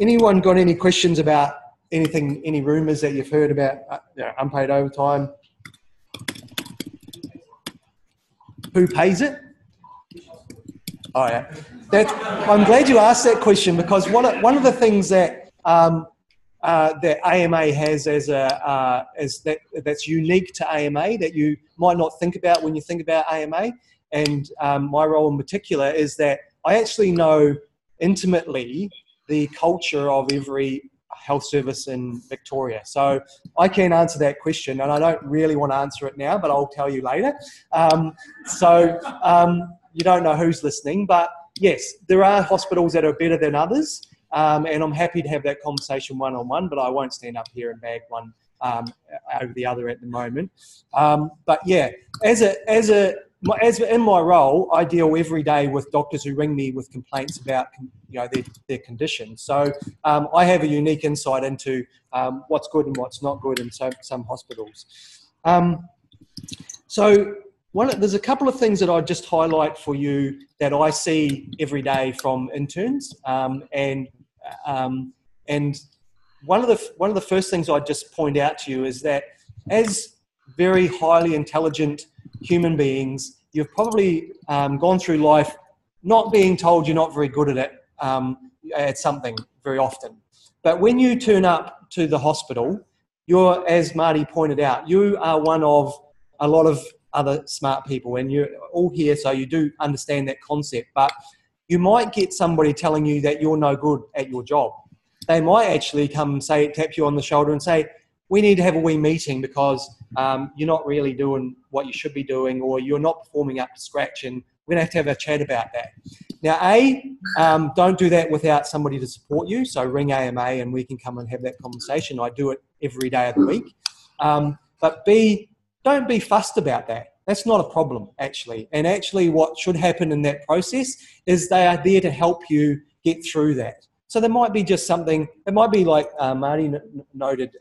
Anyone got any questions about anything, any rumours that you've heard about unpaid overtime? Who pays it? Oh yeah, I'm glad you asked that question, because one of the things that that AMA has that's unique to AMA that you might not think about when you think about AMA, and my role in particular, is that I actually know intimately the culture of every health service in Victoria. So I can answer that question, and I don't really want to answer it now, but I'll tell you later. You don't know who's listening, but yes, there are hospitals that are better than others, and I'm happy to have that conversation one-on-one, but I won't stand up here and bag one over the other at the moment. But yeah, as in my role, I deal every day with doctors who ring me with complaints about their condition. So I have a unique insight into what's good and what's not good in some hospitals. There's a couple of things that I'd just highlight for you that I see every day from interns, and one of the first things I'd just point out to you is that as very highly intelligent human beings, you've probably gone through life not being told you're not very good at something very often. But when you turn up to the hospital, you're, as Mardi pointed out, you are one of a lot of other smart people, and you're all here, so you do understand that concept. But you might get somebody telling you that you're no good at your job. They might actually come and tap you on the shoulder and say, we need to have a wee meeting because you're not really doing what you should be doing, or you're not performing up to scratch, and we're going to have a chat about that. Now, don't do that without somebody to support you. So ring AMA and we can come and have that conversation. I do it every day of the week. But B, don't be fussed about that. That's not a problem, actually. And actually what should happen in that process is they are there to help you get through that. So there might be just something, it might be like Mardi noted,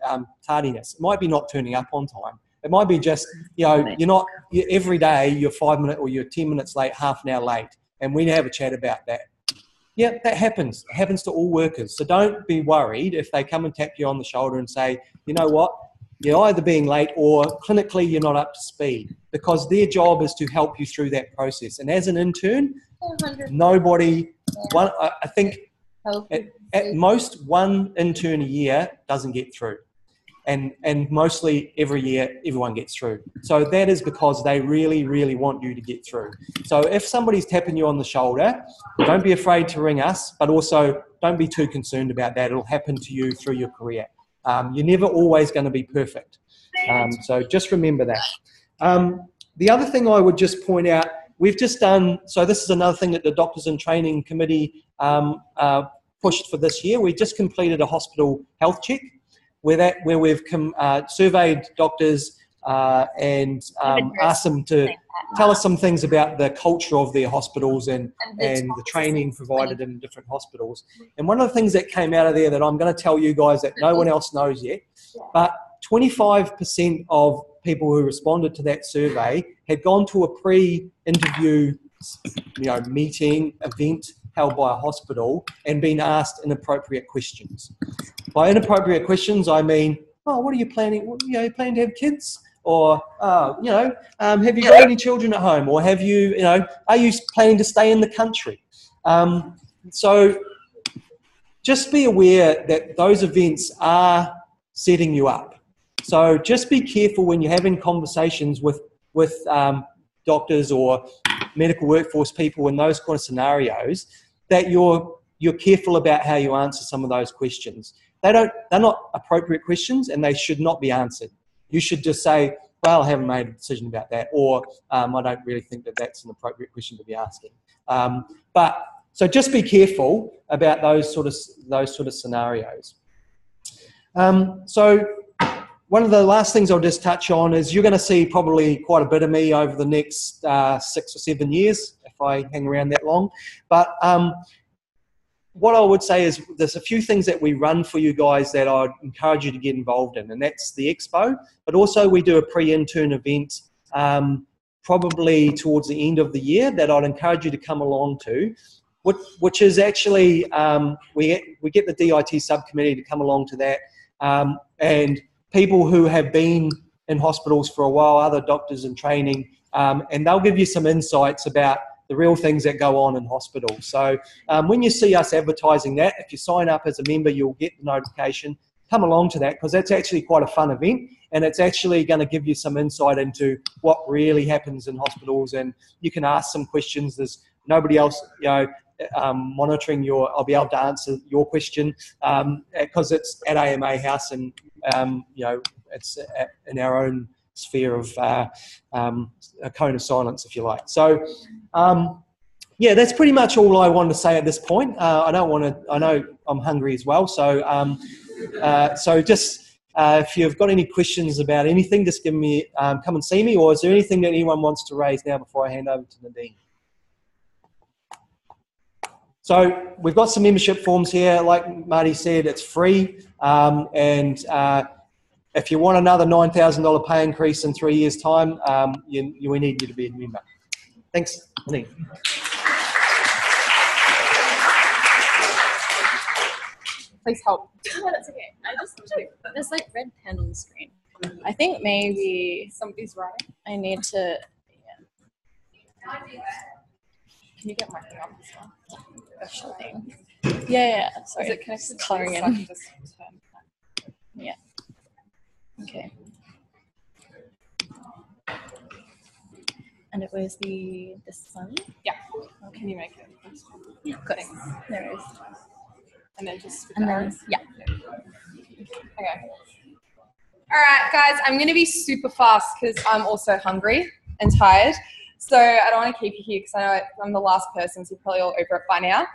tardiness. It might be not turning up on time. It might be just, every day you're 5 minutes or you're 10 minutes late, half an hour late. And we have a chat about that. Yeah, that happens. It happens to all workers. So don't be worried if they come and tap you on the shoulder and say, you know what, you're either being late or clinically you're not up to speed, because their job is to help you through that process. And as an intern, nobody, I think at most one intern a year doesn't get through. And mostly every year, everyone gets through. So that is because they really, really want you to get through. So if somebody's tapping you on the shoulder, don't be afraid to ring us, but also don't be too concerned about that. It'll happen to you through your career. You're never always going to be perfect. So just remember that. The other thing I would just point out, we've just done, so this is another thing that the Doctors in Training Committee pushed for this year. We just completed a hospital health check, where we've surveyed doctors and asked them to tell us some things about the culture of their hospitals and the training provided in different hospitals. And one of the things that came out of there that I'm going to tell you guys that no one else knows yet, but 25% of people who responded to that survey had gone to a pre-interview meeting, event held by a hospital and been asked inappropriate questions. By inappropriate questions, I mean, oh, what are you planning? You planning to have kids? Or, have you got any children at home? Or have you, are you planning to stay in the country? So just be aware that those events are setting you up. So just be careful when you're having conversations with doctors or medical workforce people in those kind of scenarios, that you're careful about how you answer some of those questions. They're not appropriate questions and they should not be answered. You should just say, well, I haven't made a decision about that, or I don't really think that that's an appropriate question to be asking. So just be careful about those sort of scenarios. So one of the last things I'll just touch on is you're going to see probably quite a bit of me over the next 6 or 7 years if I hang around that long. But what I would say is there's a few things that we run for you guys that I'd encourage you to get involved in, and that's the expo. But also we do a pre-intern event probably towards the end of the year that I'd encourage you to come along to, which is actually, we get the DIT subcommittee to come along to that, and people who have been in hospitals for a while, other doctors in training, and they'll give you some insights about the real things that go on in hospitals. So when you see us advertising that, if you sign up as a member, you'll get the notification. Come along to that, because that's actually quite a fun event, and it's actually going to give you some insight into what really happens in hospitals, and you can ask some questions. There's nobody else, monitoring I'll be able to answer your question, because it's at AMA House, and it's in our own sphere of a cone of silence, if you like. So that's pretty much all I wanted to say at this point. I know I'm hungry as well, so just if you've got any questions about anything, just give me come and see me. Or is there anything that anyone wants to raise now before I hand over to Nadine? So we've got some membership forms here. Like Mardi said, it's free, and if you want another $9,000 pay increase in 3 years' time, we need you to be a member. Thanks, Nadine. Please help. That's okay. There's like red pen on the screen. I think maybe somebody's right. I need to. Yeah. Can you get my thing off this one? Sure thing. Yeah. Sorry. Is it connected coloring in? Yeah. Okay. And it was this one? Yeah. Oh, can you make it? Yeah, of course. There it is. And then just yeah. Okay. All right, guys, I'm going to be super fast because I'm also hungry and tired. So I don't want to keep you here because I know I'm the last person, so you're probably all over it by now.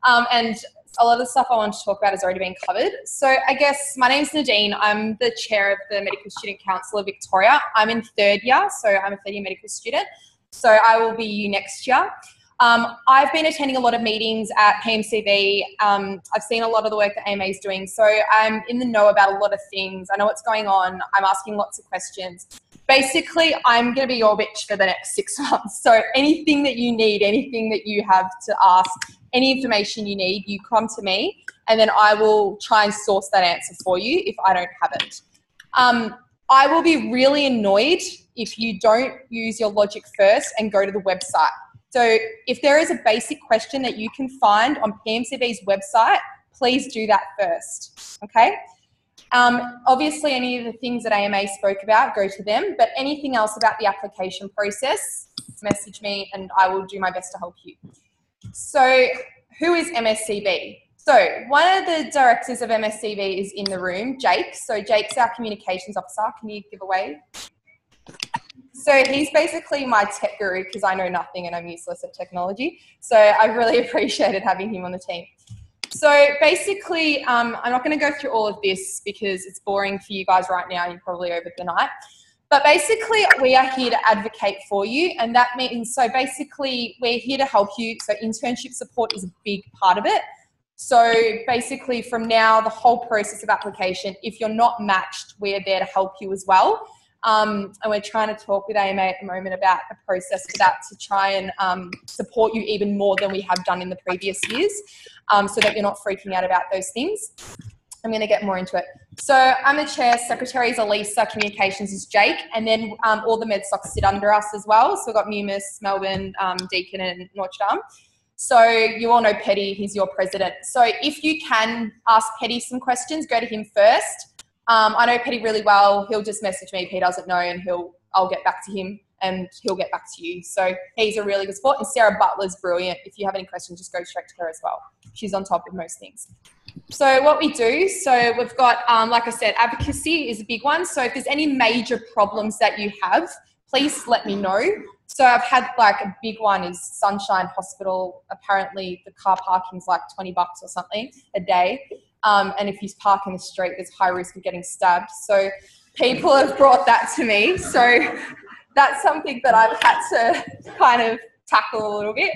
And a lot of the stuff I want to talk about has already been covered. So I guess my name's Nadine. I'm the chair of the Medical Student Council of Victoria. I'm in 3rd year, so I'm a 3rd year medical student. So I will be you next year. I've been attending a lot of meetings at PMCV. I've seen a lot of the work that AMA is doing. So I'm in the know about a lot of things. I know what's going on. I'm asking lots of questions. Basically, I'm going to be your bitch for the next 6 months. So anything that you need, anything that you have to ask, any information you need, you come to me, and then I will try and source that answer for you if I don't have it. I will be really annoyed if you don't use your logic first and go to the website. So if there is a basic question that you can find on PMCB's website, please do that first, okay? Obviously, any of the things that AMA spoke about, go to them, but anything else about the application process, message me and I will do my best to help you. So who is MSCB? So one of the directors of MSCB is in the room, Jake. So Jake's our communications officer. Can you give away? So he's basically my tech guru because I know nothing and I'm useless at technology. So I really appreciated having him on the team. So basically, I'm not going to go through all of this because it's boring for you guys right now. You're probably over the night. But basically, we are here to advocate for you. And that means, so basically, we're here to help you. So internship support is a big part of it. So basically, from now, the whole process of application, if you're not matched, we're there to help you as well. And we're trying to talk with AMA at the moment about a process for that to try and support you even more than we have done in the previous years, so that you're not freaking out about those things. I'm going to get more into it. So I'm the chair, secretary is Elisa, communications is Jake, and then all the med stocks sit under us as well. So we've got Mumis, Melbourne, Deakin and Notre Dame. So you all know Petty, he's your president. So if you can ask Petty some questions, go to him first. I know Petty really well. He'll just message me if he doesn't know and I'll get back to him and he'll get back to you. So he's a really good sport. And Sarah Butler's brilliant. If you have any questions, just go straight to her as well. She's on top of most things. So what we do, so we've got, like I said, advocacy is a big one. So if there's any major problems that you have, please let me know. So I've had like a big one is Sunshine Hospital. Apparently the car parking's like $20 or something a day. And if you park in the street, there's high risk of getting stabbed. So people have brought that to me. So that's something that I've had to kind of tackle a little bit.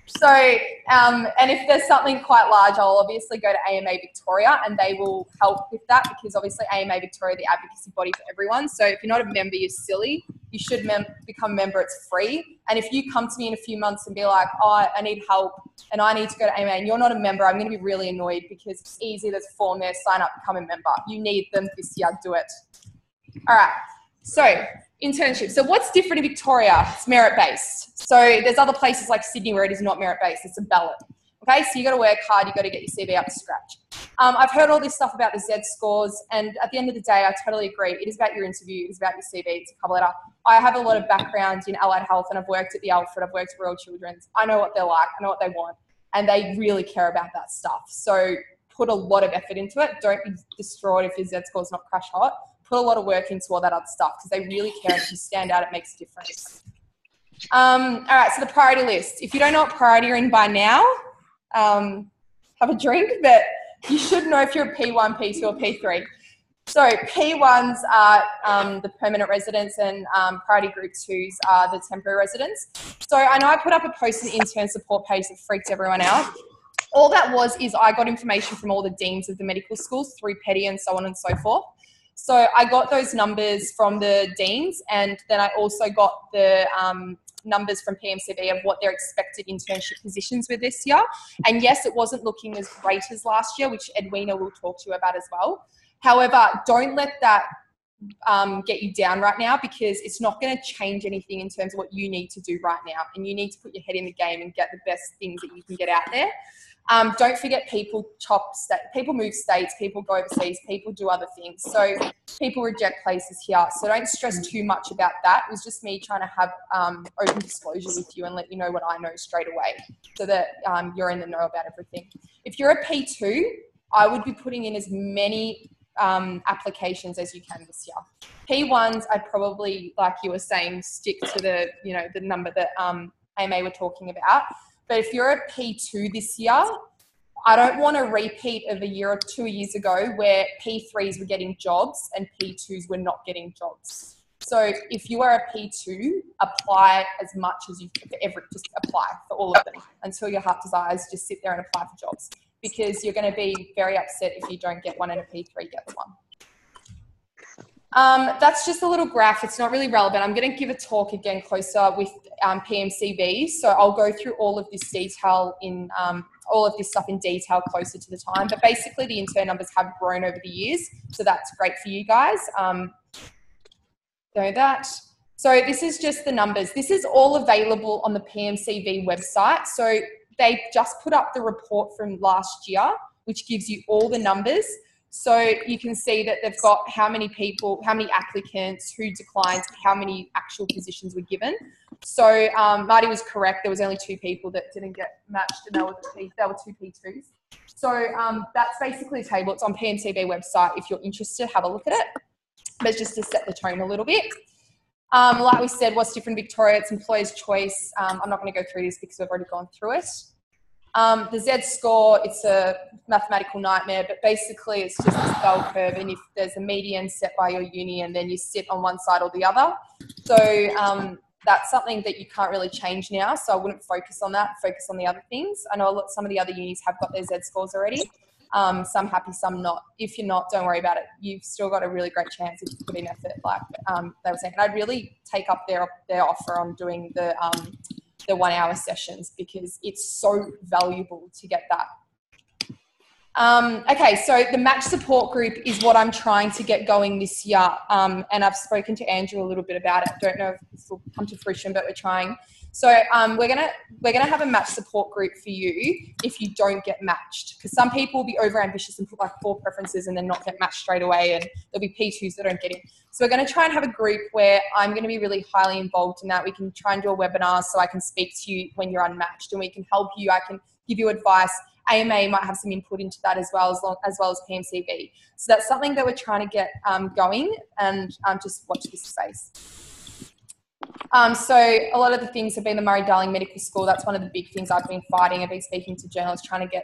So, and if there's something quite large, I'll obviously go to AMA Victoria and they will help with that because obviously AMA Victoria, the advocacy body for everyone. So if you're not a member, you're silly. You should become a member, it's free. And if you come to me in a few months and be like, oh, I need help and I need to go to AMA and you're not a member, I'm going to be really annoyed because it's easy, there's a form there, sign up, become a member. You need them this year, do it. All right, so internship. So what's different in Victoria? It's merit-based. So there's other places like Sydney where it is not merit-based, it's a ballot. Okay, so you got to work hard, you got to get your CV up to scratch. I've heard all this stuff about the Z scores, and at the end of the day, I totally agree. It is about your interview, it is about your CV, it's a cover letter. I have a lot of background in allied health, and I've worked at the Alfred, I've worked at Royal Children's. I know what they're like, I know what they want, and they really care about that stuff. So put a lot of effort into it. Don't be distraught if your Z score's not crash hot. Put a lot of work into all that other stuff because they really care. If you stand out, it makes a difference. All right, so the priority list. If you don't know what priority you're in by now, have a drink, but you should know if you're a P1, P2 or P3. So P1s are the permanent residents and priority group 2s are the temporary residents. So I know I put up a post on the intern support page that freaked everyone out. All that was is I got information from all the deans of the medical schools through Petty and so on and so forth. So I got those numbers from the deans and then I also got the numbers from PMCB of what their expected internship positions were this year. And yes, it wasn't looking as great as last year, which Edwina will talk to you about as well. However, don't let that get you down right now because it's not going to change anything in terms of what you need to do right now. And you need to put your head in the game and get the best things that you can get out there. Don't forget people people move states, people go overseas, people do other things. So people reject places here. So don't stress too much about that. It was just me trying to have open disclosure with you and let you know what I know straight away so that you're in the know about everything. If you're a P2, I would be putting in as many applications as you can this year. P1s, I'd probably, like you were saying, stick to the, the number that AMA were talking about. But if you're a P2 this year, I don't want a repeat of a year or 2 years ago where P3s were getting jobs and P2s were not getting jobs. So if you are a P2, apply as much as you can just apply for all of them until your heart desires, just sit there and apply for jobs because you're going to be very upset if you don't get one and a P3 gets one. That's just a little graph. It's not really relevant. I'm going to give a talk again closer with PMCB. So I'll go through all of this detail in all of this stuff in detail closer to the time. But basically, the intern numbers have grown over the years, so that's great for you guys. know that. So this is just the numbers. This is all available on the PMCV website. So they just put up the report from last year, which gives you all the numbers. So you can see that they've got how many people, how many applicants, who declined, how many actual positions were given. So Mardi was correct. There was only 2 people that didn't get matched, and they were 2 P2s. So that's basically the table. It's on PMCB website. If you're interested, have a look at it. But just to set the tone a little bit. Like we said, what's different in Victoria? It's employer's choice. I'm not going to go through this because we've already gone through it. The Z score, it's a mathematical nightmare, but basically it's just this bell curve, and if there's a median set by your uni, and then you sit on one side or the other. So that's something that you can't really change now, so I wouldn't focus on that, focus on the other things. I know some of the other unis have got their Z scores already. Some happy, some not. If you're not, don't worry about it. You've still got a really great chance if you put in effort, like they were saying. And I'd really take up their offer on doing the 1 hour sessions, because it's so valuable to get that. Okay, so the match support group is what I'm trying to get going this year. And I've spoken to Andrew a little bit about it. Don't know if this will come to fruition, but we're trying. So we're gonna have a match support group for you if you don't get matched, because some people will be over ambitious and put like 4 preferences and then not get matched straight away, and there'll be P2s that don't get in. So we're going to try and have a group where I'm going to be really highly involved in that. We can try and do a webinar so I can speak to you when you're unmatched, and we can help you. I can give you advice. AMA might have some input into that as well as PMCB. So that's something that we're trying to get going, and just watch this space. So a lot of the things have been the Murray-Darling Medical School. That's one of the big things I've been fighting. I've been speaking to journalists, trying to get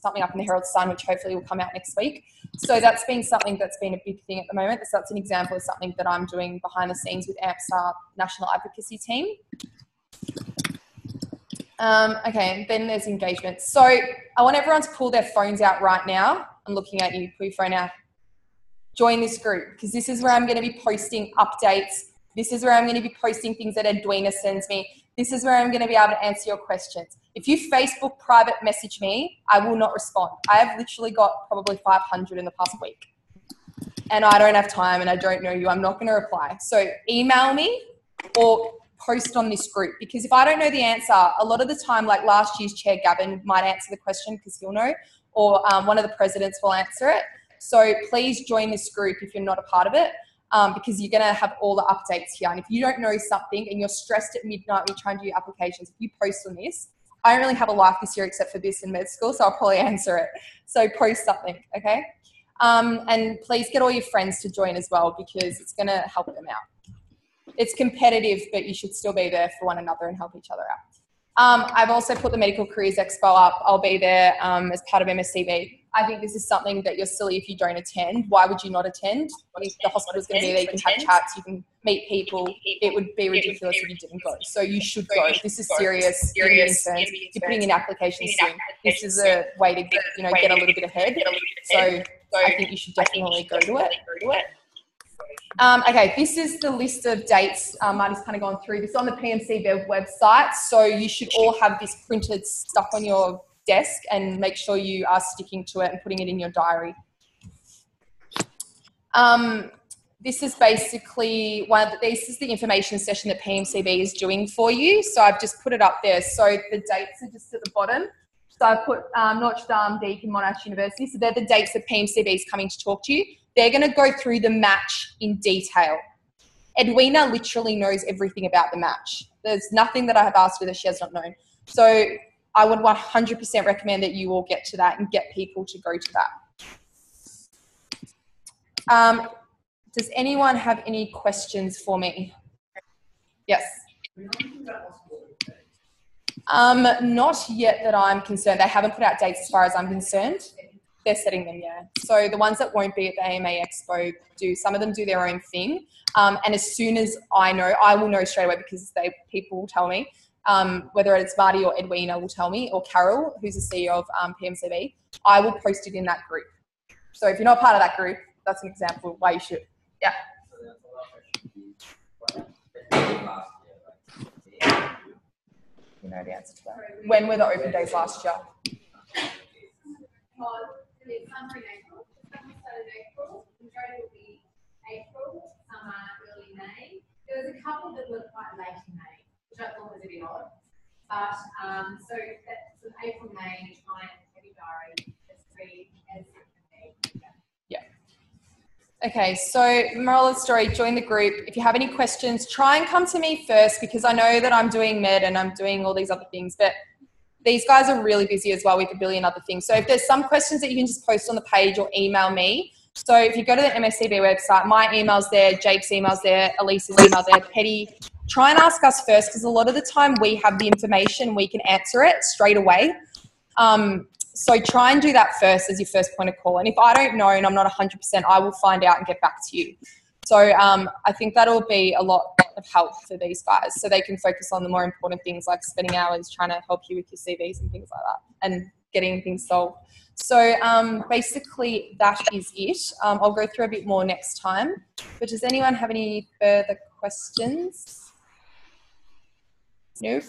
something up in the Herald Sun, which hopefully will come out next week. So that's been something that's been a big thing at the moment. So that's an example of something that I'm doing behind the scenes with AMPSAR National Advocacy Team. Okay, and then there's engagement. So I want everyone to pull their phones out right now. I'm looking at you. Pull your phone out. Join this group, because this is where I'm going to be posting updates. This is where I'm going to be posting things that Edwina sends me. This is where I'm going to be able to answer your questions. If you Facebook private message me, I will not respond. I have literally got probably 500 in the past week. And I don't have time, and I don't know you. I'm not going to reply. So email me or post on this group, because if I don't know the answer, a lot of the time, like last year's Chair Gavin might answer the question because he'll know, or one of the presidents will answer it. So please join this group if you're not a part of it. Because you're going to have all the updates here. And if you don't know something and you're stressed at midnight when you're trying to do your applications, if you post on this, I don't really have a life this year except for this in med school, so I'll probably answer it. So post something, okay? And please get all your friends to join as well, because it's going to help them out. It's competitive, but you should still be there for one another and help each other out. I've also put the Medical Careers Expo up. I'll be there as part of MSCB. I think this is something that you're silly if you don't attend. Why would you not attend? If the hospital's going to be there, you can have chats, you can meet people. It would be ridiculous if you didn't go. So you should go. This is serious. You're putting in applications soon. This is a way to get, get a little bit ahead. So I think you should definitely go to it. Okay, this is the list of dates. Marty's kind of gone through this on the PMCB website. So you should all have this printed stuff on your desk, and make sure you are sticking to it and putting it in your diary. This is basically this is the information session that PMCB is doing for you. So I've just put it up there. So the dates are just at the bottom. So I've put Notre Dame, Deakin, Monash University. So they're the dates that PMCB is coming to talk to you. They're going to go through the match in detail. Edwina literally knows everything about the match. There's nothing that I have asked her that she has not known. So I would 100% recommend that you all get to that and get people to go to that. Does anyone have any questions for me? Yes. Not yet that I'm concerned. They haven't put out dates as far as I'm concerned. They're setting them, yeah. So the ones that won't be at the AMA Expo some of them do their own thing. And as soon as I know, I will know straight away, because people will tell me. Whether it's Mardi or Edwina will tell me, or Carol, who's the CEO of PMCB, I will post it in that group. So if you're not part of that group, that's an example of why you should. Yeah. You know the answer to that. When were the open days last year? Some are in April. Some started in April. Majority will be April. Some are early May. But so that's an April, May, giant heavy diary. As free as it can be. Okay, so moral of the story, join the group. If you have any questions, try and come to me first because I know that I'm doing med and I'm doing all these other things, but these guys are really busy as well with a billion other things. So if there's some questions that you can just post on the page or email me. So if you go to the MSCB website, my email's there, Jake's email's there, Elise's email there, Petty. Try and ask us first because a lot of the time we have the information, we can answer it straight away. So try and do that first as your first point of call. And if I don't know and I'm not 100%, I will find out and get back to you. So I think that'll be a lot of help for these guys so they can focus on the more important things like spending hours trying to help you with your CVs and things like that and getting things solved. So basically that is it. I'll go through a bit more next time. But does anyone have any further questions? Nope.